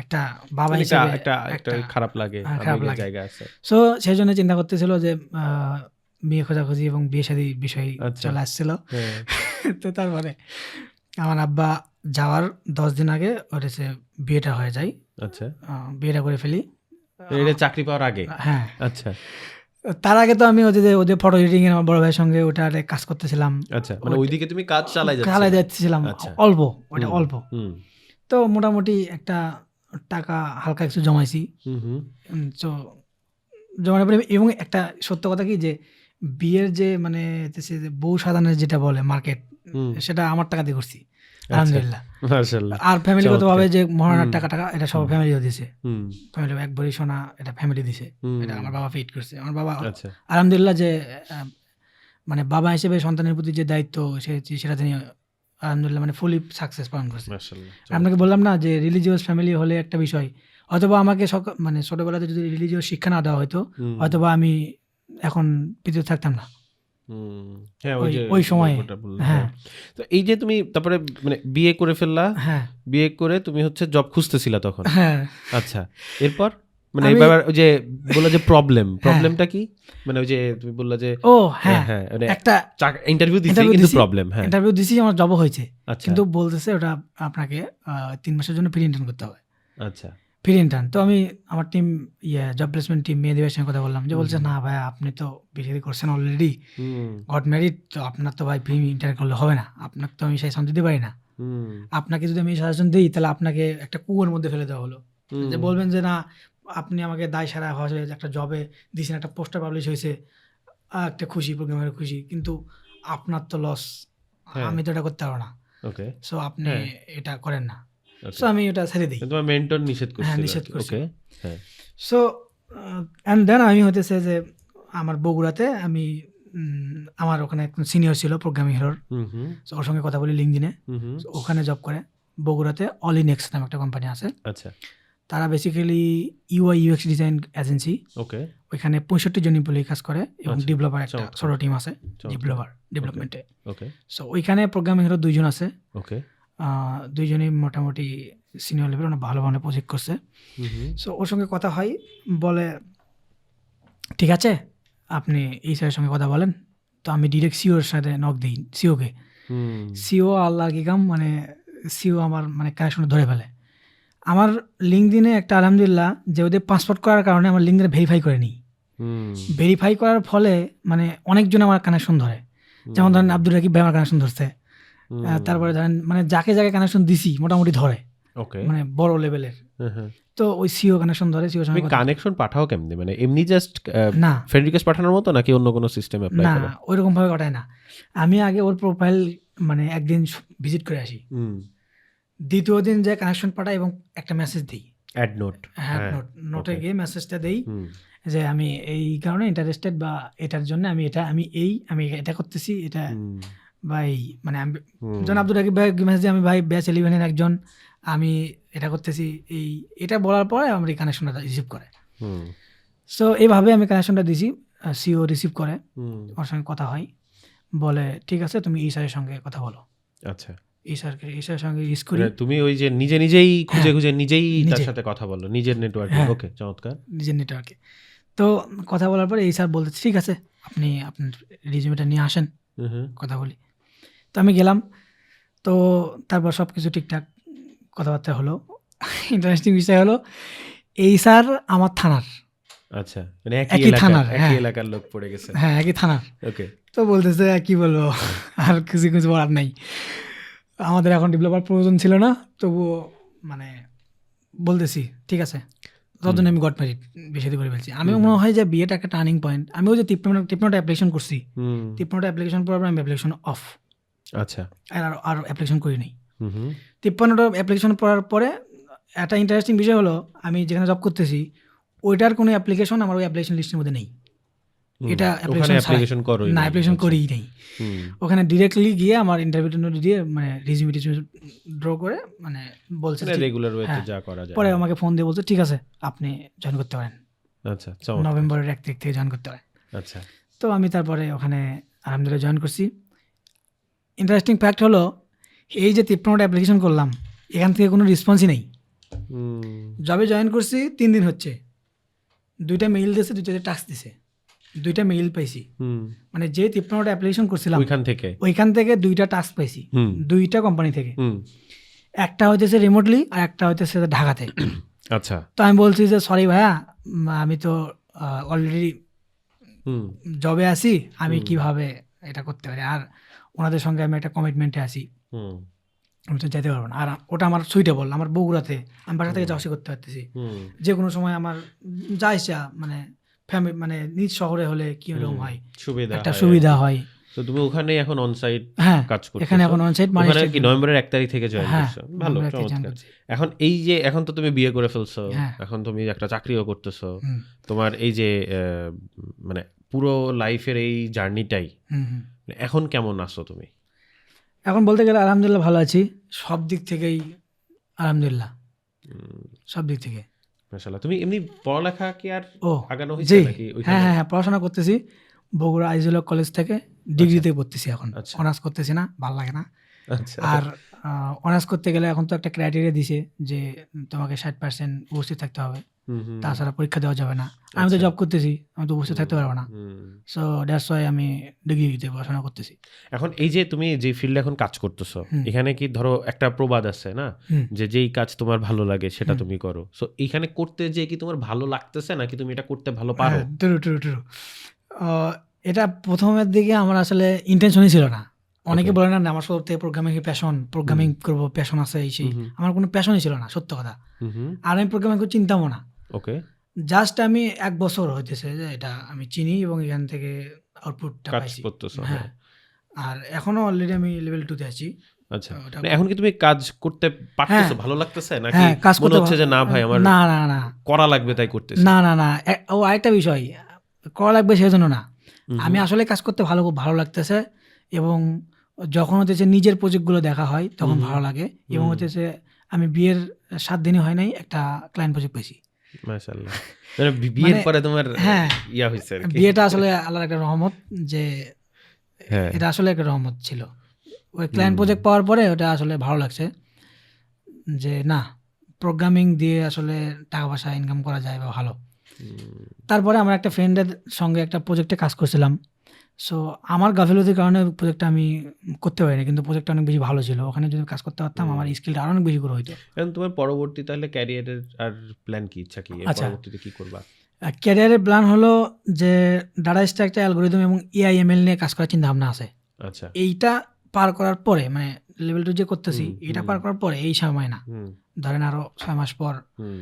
একটা বাবা মানে হিসেবে একটা খারাপ লাগে, খারাপ আবেগের লাগে। জায়গা আছে। সো সেই জন্য চিন্তা করতেছিল যে বিয়ে খোঁজাখুঁজি এবং বিয়ে শাদী বিষয় আচ্ছা। চলে আসছিল। হ্যাঁ তো তারপরে আমার আব্বা যাওয়ার 10 দিন আগে ওর বিয়েটা হয়ে যায়, আচ্ছা বিয়েটা করে ফেলি। এটা চাকরি পাওয়ার আগে? হ্যাঁ আচ্ছা তার আগে তো আমি ওদের ফটো এডিটিং এর আমার বড় ভাইয়ের সঙ্গে ওটার কাজ করতেছিলাম, আচ্ছা মানে ওইদিকে তুমি কাজ চালাই যাচ্ছিলাম আচ্ছা অল্প, ওটা অল্প। হুম তো মোটামুটি একটা টাকা হালকা কিছু জমাইছি। হুম হুম তো জমানোর পরে, এবং একটা সত্য কথা কি যে বিয়ের যে মানে হচ্ছে যে বউ সাজানোর যেটা বলে মার্কেট, সেটা আমার টাকা দিয়ে করছি আলহামদুলিল্লাহ। মাশাআল্লাহ। আর ফ্যামিলিগত ভাবে যে মহারানার হুম। টাকা এটা সব ফ্যামিলিও দিছে। হুম ফ্যামিলি এক ভরি সোনা এটা ফ্যামিলি দিছে, এটা আমার বাবা পেইড করছে। আমার বাবা আচ্ছা আলহামদুলিল্লাহ যে মানে বাবা হিসেবে সন্তানের প্রতি যে দায়িত্ব সেটা তিনি আলহামদুলিল্লাহ মানে ফুলি সাকসেস পালন করছে। মাশাআল্লাহ। আপনাকে বললাম না যে রিলিজিয়াস ফ্যামিলি হলে একটা বিষয়, অথবা আমাকে মানে ছোটবেলাতে যদি রিলিজিয়াস শিক্ষা না দেওয়া হতো, হয়তোবা আমি এখন পৃথিবীতে থাকতাম না হ্যাঁ ওই সময়ে। হ্যাঁ তো এই যে তুমি তারপরে মানে বিয়ে করে ফেললা, হ্যাঁ বিয়ে করে তুমি হচ্ছে জব খুঁজতেছিলা তখন? হ্যাঁ আচ্ছা এরপর মানে এবার ওই যে বললা যে প্রবলেমটা কি? মানে ওই যে তুমি বললা যে ও হ্যাঁ হ্যাঁ মানে একটা ইন্টারভিউ দিছি কিন্তু প্রবলেম। হ্যাঁ ইন্টারভিউ দিছি, আমার জব হয়েছে, আচ্ছা কিন্তু বলতেছে ওটা আপনাকে 3 মাসের জন্য প্রি ইন্টার্ন করতে হবে। আচ্ছা প্রি ইন্টার্ন। তো আমি আমার টিম জব প্লেসমেন্ট টিম মেয়েদের সঙ্গে কথা বললাম, যে বলছে না ভাই আপনি তো বিয়ে করছেন অলরেডি, গট ম্যারিড, তো আপনার তো ভাই প্রি ইন্টার্ন করলে হবে না, আপনাকে তো আমি সাজেশন দিতে পারি না। আপনাকে যদি আমি সাজেশন দিই তাহলে আপনাকে একটা কুয়োর মধ্যে ফেলে দেওয়া হলো, যে বলবেন যে না আপনি আমাকে দায় সারা হয়েছে, একটা জবে দিয়েছেন, একটা পোস্টার পাবলিশ হয়েছে, একটা খুশি, প্রোগ্রামের খুশি, কিন্তু আপনার তো লস, আমি তো এটা করতে পারবো না। ওকে সো আপনি এটা করেন না। সো আমি এটা ছেড়ে দিই। তোমার মেন্টর নিষেধ করছিল? হ্যাঁ নিষেধ করছে। ওকে হ্যাঁ সো অ্যান্ড দেন আমি হতেছে যে আমার বগুড়াতে আমি আমার ওখানে একজন সিনিয়র ছিল প্রোগ্রামিং হিরোর, ওর সঙ্গে কথা বলি লিঙ্কডিনে, ওখানে জব করে বগুড়াতে অলিনেক্স নামে একটা কোম্পানি আছে। আচ্ছা তারা basically UI UX design agency. Okay ওইখানে 65 জন এমপ্লয়ি কাজ করে এবং আচ্ছা, ডেভেলপার একটা চমৎকার। ছোট টিম আছে চমৎকার। ডেভেলপমেন্টে। ওকে সো ওইখানে প্রোগ্রামিং হিরো 2 জন আছে, ওকে 2 জনই মোটামুটি সিনিয়র লেভেল, অনেক ভালো ভালো প্রজেক্ট করছে। সো ওর সঙ্গে কথা হয়, বলে ঠিক আছে আপনি এই স্যারের সঙ্গে কথা বলেন। তো আমি ডিরেক্ট সিওর সাথে নক দিই, সিওকে। সিও আল্লাহ কি কাম, মানে সিও আমার মানে কানেকশন ধরে ফেলে। আমার লিঙ্কডিনে একটা আলহামদুলিল্লাহ যে ওদের পাসপোর্ট করার কারণে আমার লিঙ্কডিনে ভেরিফাই করে নিই। ভেরিফাই করার ফলে মানে অনেকজন আমার কানেকশন ধরে, যেমন ধরেন আব্দুল রাকিব ভাই আমার কানেকশন ধরছে। তারপরে ধরেন মানে যাকে যাকে কানেকশন দিছি মোটামুটি ধরে, মানে বড় লেভেলের। তো ওই সিও কানেকশন ধরে। সিও সঙ্গে কানেকশন পাঠাও কেমনে, মানে এমনি জাস্ট না ফ্রেন্ড রিকোয়েস্ট পাঠানোর মতো নাকি অন্য কোনো সিস্টেম অ্যাপ্লাই না করো? ওইরকম ভাবে কাটায় না। আমি আগে ওর প্রোফাইল মানে একদিন ভিজিট করে আসি, দ্বিতীয় দিন যে কানেকশন পাঠাই এবং একটা মেসেজ দিই, অ্যাড নোট। হ্যাঁ নোটে গিয়ে মেসেজটা দেই যে আমি এই কারণে ইন্টারেস্টেড, বা এটার জন্য আমি এটা করতেছি, এটা বা এই মানে আমি যখন আব্দুল রাকিব ভাই মেসেজ দিই, আমি ভাই ব্যাচ 11-এর একজন, আমি এটা করতেছি, এটা বলার পরে আমার এই কানেকশনটা রিসিভ করে। সো এইভাবে আমি কানেকশনটা দিছি, সিও রিসিভ করে, ওর সঙ্গে কথা হয়, বলে ঠিক আছে তুমি এই স্যারের সঙ্গে কথা বলো। আচ্ছা, এই স্যারের সঙ্গে রিস করি। তুমি ওই যে নিজেই খুঁজে নিজেই তার সাথে কথা বলো নিজের নেটওয়ার্কে। ওকে, চমৎকার। নিজের নেটওয়ার্কে তো কথা বলার পরে এই স্যার বলতে ঠিক আছে আপনি আপনার রিজিউমেটা নিয়ে আসেন, কথা বলি। তো আমি গেলাম, তো তারপর সব কিছু ঠিকঠাক কথাবার্তা হলো। ইন্টারেস্টিং বিষয় হলো এই স্যার আমার থানার, আচ্ছা, মানে একই থানার, একই এলাকার লোক পড়ে গেছে। হ্যাঁ একই থানার। ওকে, তো বলতেছে কি বলবো, আর কিছু বলার নাই, আমাদের এখন ডেভেলপার প্রয়োজন ছিল না, তবুও মানে বলতেছি ঠিক আছে। ততদিন আমি গট ম্যারিড বেশি করে ফেলছি। আমি মনে হয় যে বিয়েটা একটা টার্নিং পয়েন্ট। আমি ওই যে টিপনোটা অ্যাপ্লিকেশন করছি, টিপনোটা অ্যাপ্লিকেশন করার পর আমি অ্যাপ্লিকেশন অফ, আচ্ছা, আর অ্যাপ্লিকেশন করি নাই। 53টা অ্যাপ্লিকেশন করার পরে একটা ইন্টারেস্টিং বিষয় হলো আমি যেখানে জব করতেছি ওইটার কোনো অ্যাপ্লিকেশন আমার ওই অ্যাপ্লিকেশন লিস্টের মধ্যে নেই। এটা অ্যাপ্লিকেশন না, অ্যাপ্লিকেশন করিই নেই। ওখানে ডিরেক্টলি গিয়ে আমার ইন্টারভিউ দিয়ে মানে রিজিউম ড্র করে মানে বলছে রেগুলার ওয়েতে যা করা যায়। পরে আমাকে ফোন দিয়ে বলছে ঠিক আছে আপনি জয়েন করতে পারেন। আচ্ছা, নভেম্বরের 1 তারিখ থেকে জয়েন করতে পারেন। আচ্ছা, তো আমি তারপরে ওখানে আলহামদুলিল্লাহ জয়েন করছি। ইন্টারেস্টিং ফ্যাক্ট হলো এই যে 53টা অ্যাপ্লিকেশন করলাম এখান থেকে কোনো রেসপন্সই নেই। জবে জয়েন করছি 3 দিন হচ্ছে, 2টা মেইল দিয়েছে, 2টা টাস্ক দিছে, 2টা মেইল পাইছি। মানে যে 53টা অ্যাপ্লিকেশন করছিলাম ওইখান থেকে 2টা টাস্ক পাইছি, 2টা কোম্পানি থেকে। একটা হইতেছে রিমোটলি আর একটা হইতেছে ঢাকাতে। আচ্ছা, তো আমি বলছি যে সরি ভাইয়া আমি তো অলরেডি জবে আছি, আমি কিভাবে এটা করতে পারি, আর ওনাদের সঙ্গে আমি একটা কমিটমেন্টে আছি, আমি তো যেতে পারবো না। আর ওটা আমার সুইটেবল, আমার বগুড়াতে, আমি বাসা থেকে যাওয়া আসা করতে পারতেছি, যে কোনো সময় আমার যা ইচ্ছা মানে ফ্যামিলি মানে নিজ শহরে হলে কি রকম হয় একটা সুবিধা হয়। তো তুমি ওখানে এখন অনসাইট কাজ করছো? এখানে এখন অনসাইট, মানে কি নভেম্বরের 1 তারিখ থেকে জয়েন করছো? ভালো, চমৎকার। এখন এই যে এখন তো তুমি বিয়ে করে ফেলছো, এখন তুমি একটা চাকরিও করতেছো, তোমার এই যে মানে পুরো লাইফের এই জার্নিটাই এখন কেমন আছো তুমি? এখন বলতে গেলে আলহামদুলিল্লাহ ভালো আছি, সব দিক থেকেই আলহামদুলিল্লাহ, সব দিক থেকে মাশাআল্লাহ। তুমি এমনি পড়ালেখা কি আর আগানো হয়েছে নাকি? হ্যাঁ পড়াশোনা করতেছি বগুড়া আইজুল কলেজ থেকে, ডিগ্রিতে পড়তেছি এখন। অনার্স করতেছি না, ভালো লাগে না। আর অনার্স করতে গেলে এখন তো একটা ক্রাইটেরিয়া দিছে যে তোমাকে 60% উপস্থিত থাকতে হবে, তাছাড়া পরীক্ষা দেওয়া যাবে না। আমি তো জব করতেছি, আমি তো উপস্থিত থাকতে পারবো না। সো দ্যাটস ওয়াই আমি ডিগ্রিতে পড়াশোনা করতেছি। এখন এই যে তুমি যে ফিল্ডে এখন কাজ করতেছো, এখানে কি ধরো একটা প্রবাদ আছে না যে যেই কাজ তোমার ভালো লাগে সেটা তুমি করো। সো এখানে করতে যে কি তোমার ভালো লাগতেছে নাকি তুমি এটা করতে ভালো পারো? ট্রু। এটা প্রথমের দিকে আমার আসলে ইন্টেনশনই ছিল না। অনেকে বলে না আমার শুরু থেকে প্রোগ্রামিং করবো, প্যাশন আছে এই সেই। আমার কোনো প্যাশনই ছিল না, সত্য কথা। আর আমি প্রোগ্রামিং করে চিন্তামও না। ওকে, জাস্ট আমি 1 বছর হইতেছে যে এটা আমি চিনি এবং এখান থেকে আউটপুটটা পাইছি। হ্যাঁ, আর এখনো অলরেডি আমি লেভেল 2 তে আছি। আচ্ছা, এখন কি তুমি কাজ করতে পারতেছো, ভালো লাগতেছে নাকি মনে হচ্ছে যে না ভাই আমার না করা লাগবে তাই করতেছি? না ও আরেকটা বিষয়, করা লাগবে সেজন্য না, আমি আসলে কাজ করতে ভালো লাগতেছে। এবং যখন হচ্ছে নিজের প্রজেক্টগুলো দেখা হয় তখন ভালো লাগে। এবং হচ্ছে আমি বিয়ের 7 দিনই হয় নাই একটা ক্লায়েন্ট প্রজেক্ট পেয়েছি। মাশাআল্লাহ, মানে বিয়ের পরে তোমার ইয়া হইছে আর কি। বিয়েটা আসলে আল্লাহর একটা রহমত, যে এটা আসলে একটা রহমত ছিল। ওই ক্লায়েন্ট প্রজেক্ট পাওয়ার পরে ওটা আসলে ভালো লাগছে যে না প্রোগ্রামিং দিয়ে আসলে টাকা পয়সা ইনকাম করা যায় বা ভালো। হুম, তারপরে আমার একটা ফ্রেন্ডের সঙ্গে একটা প্রজেক্টে কাজ করছিলাম। সো আমার গাফিলতির কারণে প্রজেক্টটা আমি করতে পারিনি, কিন্তু প্রজেক্টটা অনেক বেশি ভালো ছিল। ওখানে যদি কাজ করতে পারতাম আমার স্কিলটা আরো অনেক বেশি করে হইতো। এখন তোমার পরবর্তী তাহলে ক্যারিয়ারের আর প্ল্যান কি, ইচ্ছা কি, এর আচ্ছা। পরবর্তীতে কি করবা? ক্যারিয়ারের প্ল্যান হলো যে ডাটা স্ট্রাকচার, অ্যালগোরিদম এবং এআইএমএল নিয়ে কাজ করার চিন্তা ভাবনা আছে। আচ্ছা। এইটা পার করার পরে, মানে লেভেল 2 যে করতেছি এটা পার করার পরে, এই সময় না, হুম ধরেন আরো 6 মাস পর হুম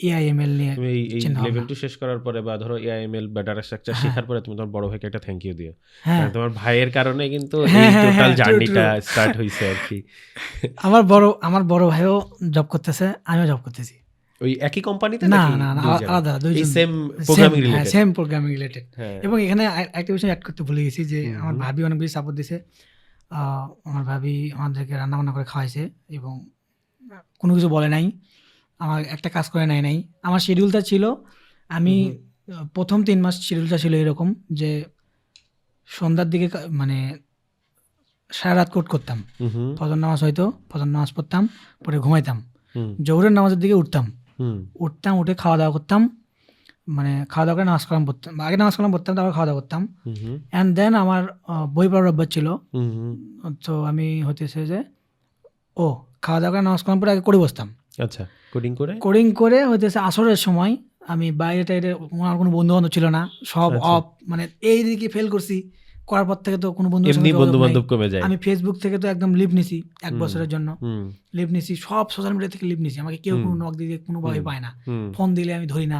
এআইএমএল নিয়ে তুমি এই চিন্তা লেভেল ভাবনা। 2 শেষ করার পরে বা ধরো এআইএমএল বা ডাটা স্ট্রাকচার শেখার পরে তুমি তোমার বড় ভাইকে একটা থ্যাংক ইউ দিও, হ্যাঁ কারণ তোমার ভাইয়ের কারণে কিন্তু হ্যাঁ এই হ্যাঁ টোটাল হ্যাঁ, true, জার্নিটা true. স্টার্ট হইছে আর কি। আমার বড় ভাইও জব করতেছে, আমিও জব করতেছি। ওই একই কোম্পানিতে না নাকি না না, দুই জায়গায়? আলাদা, এই দুইজন সেম প্রোগ্রামিং হ্যাঁ, রিলেটেড? Same programming related. হ্যাঁ। এবং এখানে একটা বিষয় অ্যাড করতে ভুলে গেছি যে আমার ভাবি অনেক বেশি সাপোর্ট দিছে। আমার ভাবি আমাদেরকে রান্না বান্না করে খাওয়াইছে এবং কোনো কিছু বলে নাই, আমার একটা কাজ করে নাই। আমার শিডিউলটা ছিল, আমি প্রথম 3 মাস শিডিউলটা ছিল এরকম যে সন্ধ্যার দিকে মানে সারা রাত কোড করতাম, হুম হুম ফজর নামাজ হয়তো, ফজর নামাজ পড়তাম, পরে ঘুমাইতাম, হুম জোহরের নামাজের দিকে উঠতাম, হুম উঠে খাওয়া দাওয়া করতাম, মানে খাওয়া দাওয়া করে নামাজ কালাম পড়তাম, আগে নামাজ কালাম পড়তাম, তারপর খাওয়া দাওয়া করতাম। হুম অ্যান্ড দেন আমার বই পড়ার অভ্যাস ছিল। হুম হুম। তো আমি হতেছে যে খাওয়া দাওয়া করে নামাজ কালাম পরে আগে করে বসতাম, আচ্ছা, কোডিং করে? কোডিং করে হইতেছে আসরের সময় আমি বাইরে টাইরে, আমার কোনো বন্ধু বান্ধব ছিল না, সব আচ্ছা। অফ, মানে এই দিকে ফেল করছি, করার পর থেকে তো কোনো বন্ধুর এমনি সঙ্গে যোগাযোগ বন্ধু নাই। বান্ধব কমে যায়। আমি ফেসবুক থেকে তো একদম লিভ নিছি 1 বছরের জন্য, হুম লিভ নিছি, সব সোশ্যাল মিডিয়া থেকে লিভ নিছি। আমাকে কেউ কোনো নক দিয়ে কোনোভাবে পায় না, হুম ফোন দিলে আমি ধরি না,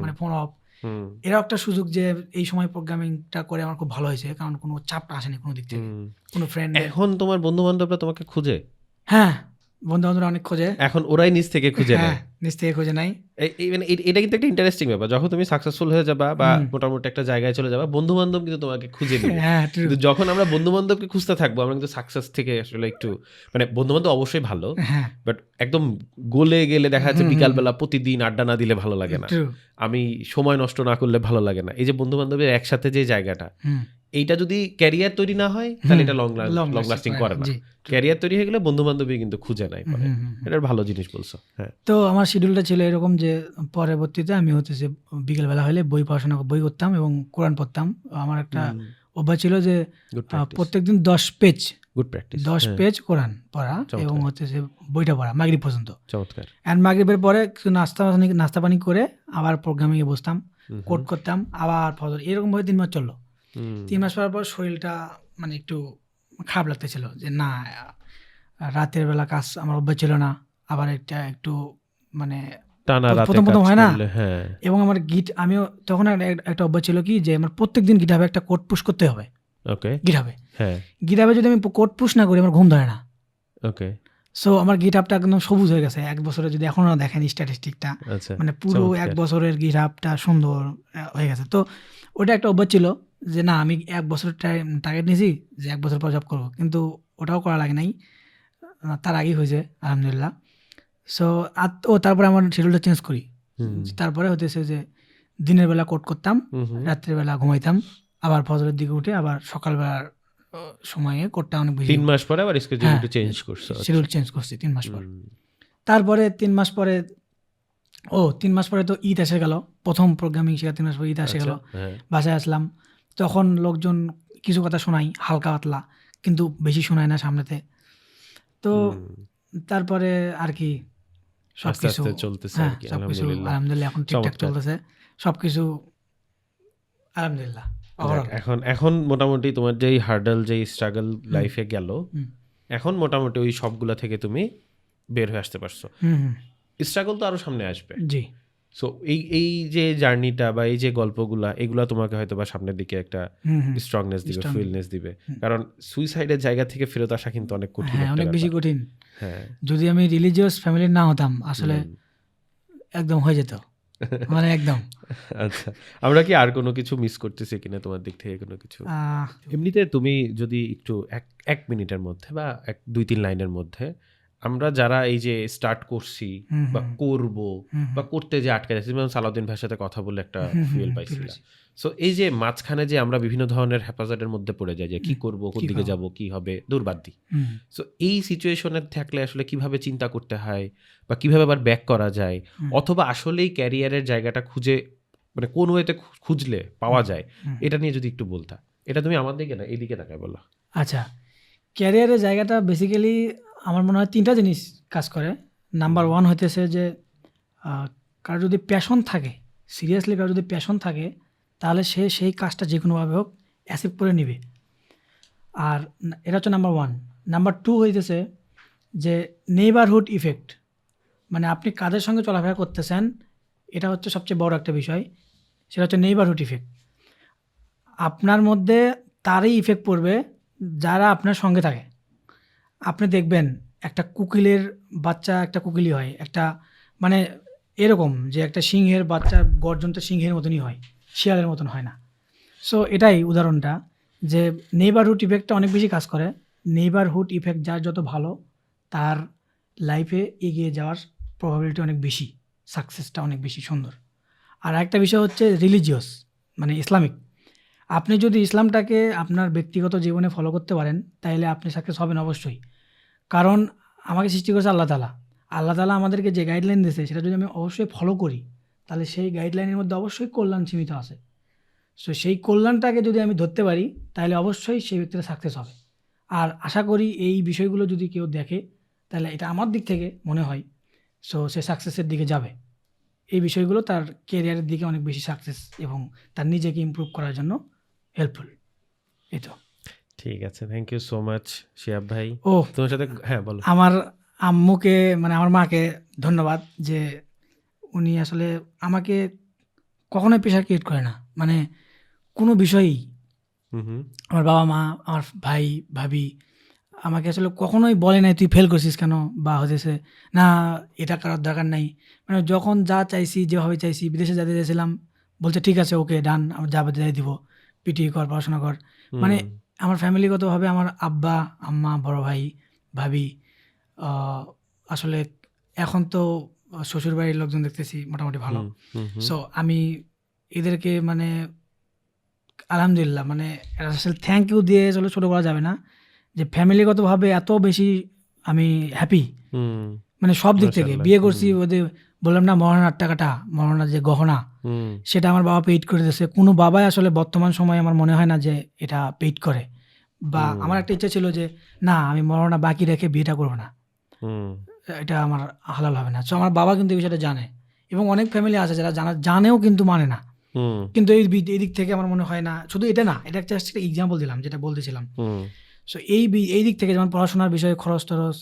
মানে ফোন অফ। হুম এরাও একটা সুযোগ যে এই সময় প্রোগ্রামিংটা করে আমার খুব ভালো হয়েছে, কারণ কোনো চাপটা আসেনি কোনো দিক থেকে, হুম। কোনো ফ্রেন্ড। এখন তোমার বন্ধু বান্ধবরা তোমাকে খুঁজে? হ্যাঁ, বন্ধু বান্ধবরা অনেক খোঁজে। এখন ওরাই নিজ থেকে খুঁজে হ্যাঁ, নেয়? নিজ থেকে খোঁজে নাই। মানে এটা কিন্তু একটা ইন্টারেস্টিং ব্যাপার, যখন তুমি সাকসেসফুল হয়ে যাবা বা মোটামুটি একটা জায়গায় চলে যাবা, বন্ধু বান্ধব কিন্তু তোমাকে খুঁজে নেবে। হ্যাঁ, true. কিন্তু যখন আমরা বন্ধু বান্ধবকে খুঁজতে থাকবো, আমরা কিন্তু সাকসেস থেকে আসলে একটু, মানে বন্ধু বান্ধব অবশ্যই ভালো, হ্যাঁ, বাট একদম গলে গেলে দেখা যাচ্ছে বিকালবেলা প্রতিদিন আড্ডা না দিলে ভালো লাগে না, true. আমি সময় নষ্ট না করলে ভালো লাগে না। এই যে বন্ধু বান্ধবের একসাথে যে জায়গাটা, হুম, এইটা যদি ক্যারিয়ার তৈরি না হয় তাহলে এটা লং long লাস্টিং lasting করে না। জি, ক্যারিয়ার তৈরি হয়ে গেলে বন্ধু বান্ধবী কিন্তু খুঁজে নেয় পরে। হুম, হুম, হুম। এটা ভালো জিনিস বলছো। হ্যাঁ। তো আমার শিডিউলটা ছিল এরকম যে পরবর্তীতে আমি হতেছে বিকেলবেলা হলে বই করতাম এবং কোরআন পড়তাম। আমার একটা অভ্যাস ছিল যে গুড প্র্যাকটিস। প্রত্যেকদিন 10 পেজ গুড প্র্যাকটিস। 10 পেজ কোরআন পড়া চমৎকার। এবং হতেছে বইটা পড়া মাগরিব পর্যন্ত। চমৎকার। অ্যান্ড মাগরিবের পরে কিছু নাস্তা পানি করে আবার প্রোগ্রামিংয়ে বসতাম, কোড করতাম, আবার ফজর, এরকমভাবে 3 মাস চললো। 3 মাস পর শরীরটা মানে একটু খারাপ লাগতেছিল যে না, রাতের বেলা কাজ আমার অভ্যাস ছিল না, আবার একটু মানে টানা রাতে প্রথম কাজ হয় না। করলে, হ্যাঁ। এবং আমার আমিও তখন একটা অভ্যাস ছিল কি যে আমার প্রত্যেকদিন গিটহাবে একটা কোড পুশ করতে হবে। ওকে। গিটহাবে হ্যাঁ। যদি আমি কোড পুশ না করি আমার ঘুম ধরে না। ওকে। সো আমার গিটহাবটা একদম সবুজ হয়ে গেছে 1 বছরে, যদি এখনো দেখেন স্ট্যাটিস্টিকটা, আচ্ছা। মানে পুরো 1 বছরের গিটহাবটা সুন্দর হয়ে গেছে। তো ওটা একটা অভ্যাস ছিল যে না, আমি 1 বছরের টার্গেট নিয়েছি যে 1 বছর পর জব করবো, কিন্তু ওটাও করা লাগে নাই, তার আগেই হয়েছে আলহামদুলিল্লাহ। সো তারপরে আমার শিডিউলটা চেঞ্জ করি। তারপরে হতেছে যে দিনের বেলা কোড করতাম, রাত্রের বেলা ঘুমাইতাম, আবার ফজরের দিকে উঠে আবার সকালবেলার সময়ে কোডটা অনেক বেশি। 3 মাস পরে আবার স্কেডিউলটা চেঞ্জ করছো? শিডিউল চেঞ্জ করছি 3 মাস পর। তারপরে 3 মাস পরে 3 মাস পরে তো ঈদ এসে গেল, প্রথম প্রোগ্রামিং শেখা 3 মাস পরে ঈদ এসে গেল। বাসায় আসলাম, তখন লোকজন কিছু কথা শোনাই হালকা পাতলা, কিন্তু বেশি শোনায় না সামনেতে। তো তারপরে আর কি সবকিছু চলতেছে আর কি, আলহামদুলিল্লাহ এখন ঠিকঠাক চলতেছে সবকিছু, আলহামদুলিল্লাহ। এখন মোটামুটি তোমার যেই হার্ডল, যেই স্ট্রাগল লাইফে গেল, এখন মোটামুটি ওই সবগুলা থেকে তুমি বের হয়ে আসতে পারছো। স্ট্রাগল তো আরো সামনে আসবে। জি। সো এই যে জার্নিটা বা এই যে গল্পগুলা, এগুলা তোমাকে হয়তো বা সামনের দিকে একটা স্ট্রংনেস দিবে, ফিলনেস দিবে, কারণ সুইসাইডের জায়গা থেকে ফেরত আসা কিন্তু অনেক কঠিন। হ্যাঁ, অনেক বেশি কঠিন। হ্যাঁ, যদি আমি রিলিজিয়াস ফ্যামিলির না হতাম আসলে একদম হয়ে যেত, মানে একদম। আচ্ছা, আমরা কি আর কোনো কিছু মিস করতেছি কিনা তোমার দিক থেকে কোনো কিছু? এমনিতে তুমি যদি একটু এক মিনিটের মধ্যে বা 2-3 লাইনের মধ্যে, আমরা যারা এই যে স্টার্ট করছি বা করব বা করতে যে আটকে যাচ্ছি, যেমন সালাউদ্দিন ভাইয়ের সাথে কথা বলে একটা ফুয়েল পাইছিলাম, সো এই যে মাঝখানে যে আমরা বিভিন্ন ধরনের হ্যাপাজার্ডের মধ্যে পড়ে যাই যে কি করব, কোন দিকে যাব, কি হবে, দূর বাদ দিই। সো এই সিচুয়েশনে থাকলে আসলে কিভাবে চিন্তা করতে হয় বা কিভাবে আবার ব্যাক করা যায়, অথবা আসলেই ক্যারিয়ারের জায়গাটা খুঁজে মানে কোন ওয়েতে খুঁজলে পাওয়া যায়, এটা নিয়ে যদি একটু বলতা। এটা তুমি আমার দিকে না এইদিকে তাকায় বলো। আচ্ছা, ক্যারিয়ারের জায়গাটা বেসিক্যালি আমার মনে হয় 3টা জিনিস কাজ করে। নাম্বার 1 হইতেছে যে কারো যদি প্যাশন থাকে, সিরিয়াসলি কারো যদি প্যাশন থাকে, তাহলে সে সেই কাজটা যে কোনোভাবে হোক অ্যাসেপ্ট করে নিবে। আর এটা হচ্ছে নাম্বার 1। নাম্বার 2 হইতেছে যে নেইবারহুড ইফেক্ট, মানে আপনি কাদের সঙ্গে চলাফেরা করতেছেন, এটা হচ্ছে সবচেয়ে বড় একটা বিষয়। সেটা হচ্ছে নেইবারহুড ইফেক্ট। আপনার মধ্যে তারই ইফেক্ট পড়বে যারা আপনার সঙ্গে থাকে। আপনি দেখবেন একটা কোকিলের বাচ্চা একটা কোকিলই হয়, একটা মানে এরকম যে একটা সিংহের বাচ্চা গর্জন তো সিংহের মতনই হয়, শিয়ালের মতন হয় না। সো এটাই উদাহরণটা যে নেইবারহুড ইফেক্টটা অনেক বেশি কাজ করে। নেইবারহুড ইফেক্ট যার যত ভালো, তার লাইফে এগিয়ে যাওয়ার প্রবাবিলিটি অনেক বেশি, সাকসেসটা অনেক বেশি সুন্দর। আর একটা বিষয় হচ্ছে রিলিজিয়াস, মানে ইসলামিক। আপনি যদি ইসলামটাকে আপনার ব্যক্তিগত জীবনে ফলো করতে পারেন, তাহলে আপনি সাকসেস হবেন অবশ্যই। কারণ আমাকে সৃষ্টি করেছে আল্লাহ তাআলা। আল্লাহ তাআলা আমাদেরকে যে গাইডলাইন দিয়েছে সেটা যদি আমি অবশ্যই ফলো করি, তাহলে সেই গাইডলাইনের মধ্যে অবশ্যই কল্যাণ সীমিত আছে। সো সেই কল্যাণটাকে যদি আমি ধরতে পারি, তাহলে অবশ্যই সেই ব্যক্তিটা সাকসেস হবে। আর আশা করি এই বিষয়গুলো যদি কেউ দেখে, তাহলে এটা আমার দিক থেকে মনে হয় সো সে সাকসেসের দিকে যাবে। এই বিষয়গুলো তার ক্যারিয়ারের দিকে অনেক বেশি সাকসেস এবং তার নিজেকে ইমপ্রুভ করার জন্য হেল্পফুল। এই তো। ঠিক আছে, thank you so much Shihab ভাই। ও, তোমার সাথে হ্যাঁ বলো। আমার আম্মুকে মানে আমার মাকে ধন্যবাদ যে উনি আসলে আমাকে কখনোই প্রেশার ক্রিয়েট করে না, মানে কোনো বিষয়েই। হুম আমার বাবা মা, আমার ভাই ভাবি আমাকে আসলে কখনোই বলে নাই তুই ফেল করছিস কেন, বা হতেছে না এটা করার দরকার নাই। মানে যখন যা চাইছি, যেভাবে চাইছি, বিদেশে যেতে চাইছিলাম, বলছে ঠিক আছে ওকে ডান, আমার যাবে যাই দিব, পিটি কর, পড়াশোনা কর। মানে আমার ফ্যামিলিগতভাবে আমার আব্বা আম্মা বড় ভাই ভাবি আসলে এখন তো শ্বশুরবাড়ির লোকজন দেখতেছি মোটামুটি ভালো। সো আমি এদেরকে মানে আলহামদুলিল্লাহ, মানে আসলে থ্যাংক ইউ দিয়ে আসলে ছোটো করা যাবে না যে ফ্যামিলিগতভাবে এত বেশি আমি হ্যাপি, মানে সব দিক থেকে। বিয়ে করছি ওদের বললাম না মহারণার টাকাটা, মহারণার যে গহনা, সেটা আমার বাবা পেইড করে দিয়েছে। কোনো বাবাই আসলে বর্তমান সময়ে আমার মনে হয় না যে এটা পেইড করে। বা আমার একটা ইচ্ছা ছিল যে না আমি মহারণা বাকি রেখে বিয়েটা করবো না, এটা আমার হালাল হবে না। সো আমার বাবা কিন্তু এই বিষয়টা জানে, এবং অনেক ফ্যামিলি আছে যারা জানেও কিন্তু মানে না। কিন্তু এই দিক থেকে আমার মনে হয় না, শুধু এটা না, এটা একটা এক্সাম্পল দিলাম যেটা বলতেছিলাম। সো এই দিক থেকে যেমন পড়াশোনার বিষয়ে খরচ টরচ,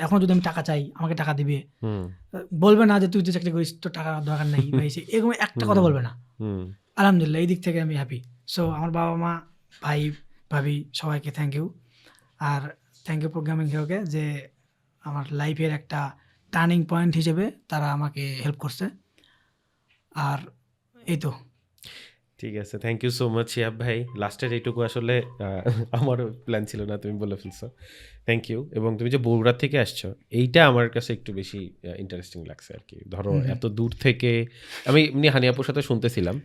এখনো যদি আমি টাকা চাই আমাকে টাকা দিবে, বলবে না যে তুই তো চাকরি করিস তোর টাকা দরকার নেই বা এরকম একটা কথা বলবে না। আলহামদুলিল্লাহ এই দিক থেকে আমি হ্যাপি। সো আমার বাবা মা ভাই ভাবি সবাইকে থ্যাংক ইউ। আর থ্যাংক ইউ প্রোগ্রামিং হিরোকে যে আমার লাইফের একটা টার্নিং পয়েন্ট হিসেবে তারা আমাকে হেল্প করছে। আর এই তো। ঠিক আছে, thank you so much Shihab ভাই। লাস্টের এইটুকু আসলে আমারও প্ল্যান ছিল না, তুমি বলে ফেলছো, থ্যাংক ইউ। এবং তুমি যে বগুড়া থেকে আসছো, এইটা আমার কাছে একটু বেশি ইন্টারেস্টিং লাগছে আর কি। ধরো এত দূর থেকে, আমি এমনি হানিয়াপুর সাথে শুনতেছিলাম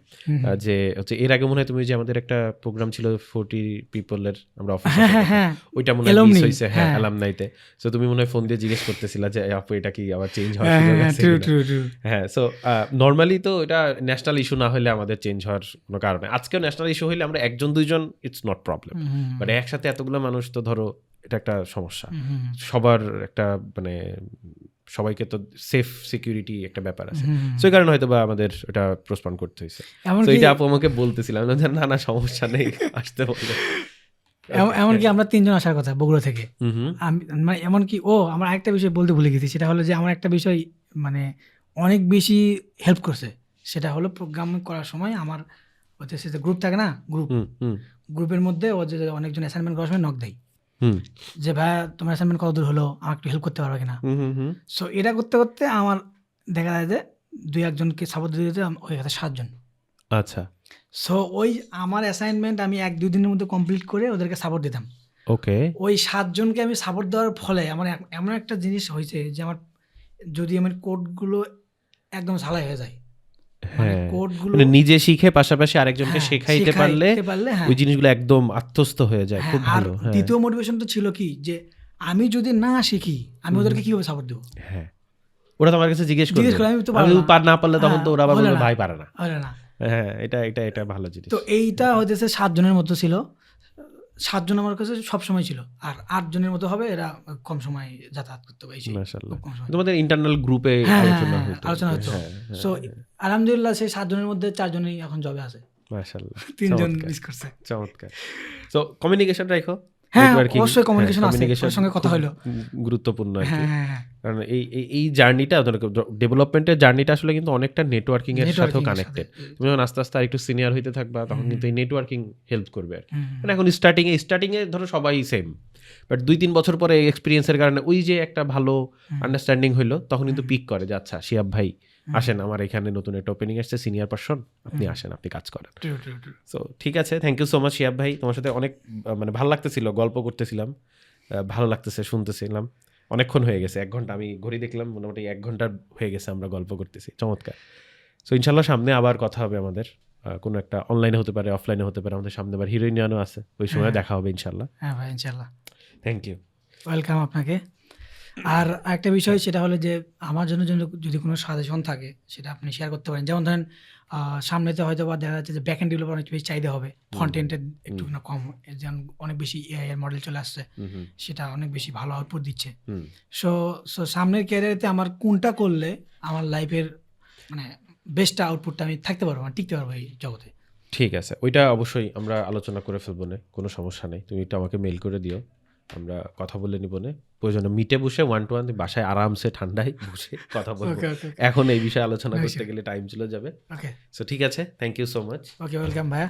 যে হচ্ছে এর আগে মনে হয় তুমি যে আমাদের একটা প্রোগ্রাম ছিল 40 পিপলের, আমরা অফিসে, ওইটা মনে হয় মিস হয়েছে, হ্যাঁ অ্যালামনাইতে। সো তুমি মনে হয় ফোন দিয়ে জিজ্ঞেস করতেছিলা যে আপু এটা কি আবার চেঞ্জ হওয়ার সুযোগ আছে কিনা? হ্যাঁ, সো নর্মালি তো এটা ন্যাশনাল ইস্যু না হলে আমাদের চেঞ্জ হওয়ার কোনো কারণে, আজকেও ন্যাশনাল ইস্যু হইলে আমরা একজন দুইজন ইটস নট প্রবলেম, বাট একসাথে এতগুলো মানুষ তো ধরো এটা একটা সমস্যা। সবার একটা মানে সবাইকে তো সেফ সিকিউরিটি একটা ব্যাপার আছে, সেই কারণে হয়তো বা আমাদের এটা পোস্টপোন করতে হয়েছে। তো এটা আপু আমাকে বলতেছিলাম না না সমস্যা নেই, আসতে বললে। এমনকি আমরা 3 জন আসার কথা বগুড়া থেকে। আমি মানে এমনকি আমার আরেকটা বিষয় বলতে ভুলে গেছি, সেটা হলো যে আমার একটা বিষয় মানে অনেক বেশি হেল্প করছে। সেটা হলো প্রোগ্রাম করার সময় আমার হচ্ছে যে গ্রুপ থাকে না, গ্রুপের মধ্যে ও যে অনেকজন অ্যাসাইনমেন্ট করার সময় নক দেয় যে ভাইয়া তোমার অ্যাসাইনমেন্ট কত দূর হলো, আমাকে একটু হেল্প করতে পারবে কিনা। সো এটা করতে করতে আমার দেখা যায় যে 2-1জনকে সাপোর্ট দিতে দিতে হয়ে গেছে 7 জন। আচ্ছা। সো ওই আমার অ্যাসাইনমেন্ট আমি 1-2 দিনের মধ্যে কমপ্লিট করে ওদেরকে সাপোর্ট দিতাম। ওকে। ওই 7 জনকে আমি সাপোর্ট দেওয়ার ফলে আমার এমন একটা জিনিস হয়েছে যে আমার যদি আমার কোডগুলো একদম ঝালাই হয়ে যায়, মানে হ্যাঁ, কোডগুলো মানে নিজে শিখে পাশাপাশি আরেকজনকে শেখাইতে পারলে হ্যাঁ ওই জিনিসগুলো একদম আত্মস্থ হয়ে যায়। হ্যাঁ, খুব আর ভালো। হ্যাঁ দ্বিতীয় মোটিভেশনটা ছিল কি যে আমি যদি না শিখি আমি ওদেরকে কিভাবে সাপোর্ট দেবো, হ্যাঁ, ওরা তো আমার কাছে জিজ্ঞেস জিজ্ঞেস করবে, করে আমি তো আমি পারলাম না পারলে তখন তো ওরা আবার হলো বলবে না, ভাই পারে না। হলো না। হ্যাঁ, এটা ভালো জিনিস। তো এইটা হইতেছে 7 জনের মতো ছিল, 7 জন আমার কাছে সবসময় ছিল, আর 8 জনের মতো হবে, এরা কম সময় যাতায়াত করতে পারছে, মাশাআল্লাহ, খুব কম সময়। তোমাদের ইন্টারনাল গ্রুপে হ্যাঁ, আলোচনা হ্যাঁ, হতো। আলোচনা হতো। হ্যাঁ, হ্যাঁ, সো আলহামদুলিল্লাহ সেই 7 জনের মধ্যে 4 জনই এখন জবে আছে, মাশাআল্লাহ, 3 জন চমৎকার, মিস করছে। চমৎকার। সো কমিউনিকেশন রাখো। হ্যাঁ, নেটওয়ার্কিং, অবশ্যই communication আছে, communication ওর সঙ্গে কথা খুব হলো। গুরুত্বপূর্ণ আর কি। হ্যাঁ হ্যাঁ হ্যাঁ, কারণ এই জার্নিটা, ডেভেলপমেন্টের জার্নিটা আসলে কিন্তু অনেকটা নেটওয়ার্কিং এর সাথেও networking এর কানেক্টেড। সাথে। তুমি যখন আস্তে আস্তে আরেকটু সিনিয়র হইতে থাকবা তখন কিন্তু এই নেটওয়ার্কিং হেল্প করবে আর কি। হুম, মানে এখন স্টার্টিং এ ধরো সবাই সেম, বাট 2-3 বছর পরে এক্সপিরিয়েন্সের কারণে ওই যে একটা ভালো আন্ডারস্ট্যান্ডিং হইলো, তখন কিন্তু পিক করে যে আচ্ছা শিহাব ভাই আসেন, আমার এখানে নতুন একটা ওপেনিং আসছে, সিনিয়র পারসন, আপনি আসেন, আপনি কাজ করেন। true, true, true. সো ঠিক আছে, thank you so much Shihab ভাই, তোমার সাথে অনেক মানে ভালো লাগতেছিল, গল্প করতেছিলাম, ভালো লাগতেছে, শুনতেছিলাম। অনেকক্ষণ হয়ে গেছে, 1 ঘন্টা, আমি ঘড়ি দেখলাম মোটামুটি 1 ঘন্টা হয়ে গেছে আমরা গল্প করতেছি। চমৎকার। সো ইনশাল্লাহ সামনে আবার কথা হবে আমাদের, কোনো একটা অনলাইনে হতে পারে, অফলাইনে হতে পারে, আমাদের সামনে আবার হিরোইনিয়ানও আছে, ওই সময় দেখা হবে ইনশাল্লাহ। হ্যাঁ ভাই, ইনশাল্লাহ। Thank you. ওয়েলকাম আপনাকে। আর একটা বিষয় সেটা হলো যে আমার জন্য যদি কোনো সাজেশন থাকে সেটা আপনি শেয়ার করতে পারেন। যেমন ধরেন সামনেতে হয়তো বা দেখা যাচ্ছে যে ব্যাক এন্ড ডেভেলপার অনেক বেশি চাহিদা হবে, ফ্রন্ট এন্ডের একটু না কম, যেমন অনেক বেশি এআই এর মডেল চলে আসছে, সেটা অনেক বেশি ভালো আউটপুট দিচ্ছে। সো সামনের ক্যারিয়ারে আমার কোনটা করলে আমার লাইফের মানে বেস্ট আউটপুটটা আমি থাকতে পারবো, মানে টিকতে পারবো এই জগতে। ঠিক আছে, ওইটা অবশ্যই আমরা আলোচনা করে ফেলবো না, কোনো সমস্যা নেই। তুমি একটু আমাকে মেল করে দিও, আমরা কথা বলে নিব না, প্রয়োজনে মিটে বসে 1-to-1 বাসায় আরামসে ঠান্ডায় বসে কথা বলবো। ওকে ওকে এখন এই বিষয়ে আলোচনা করতে গেলে টাইম চলে যাবে। ওকে সো ঠিক আছে, thank you so much. Okay, welcome ভাইয়া।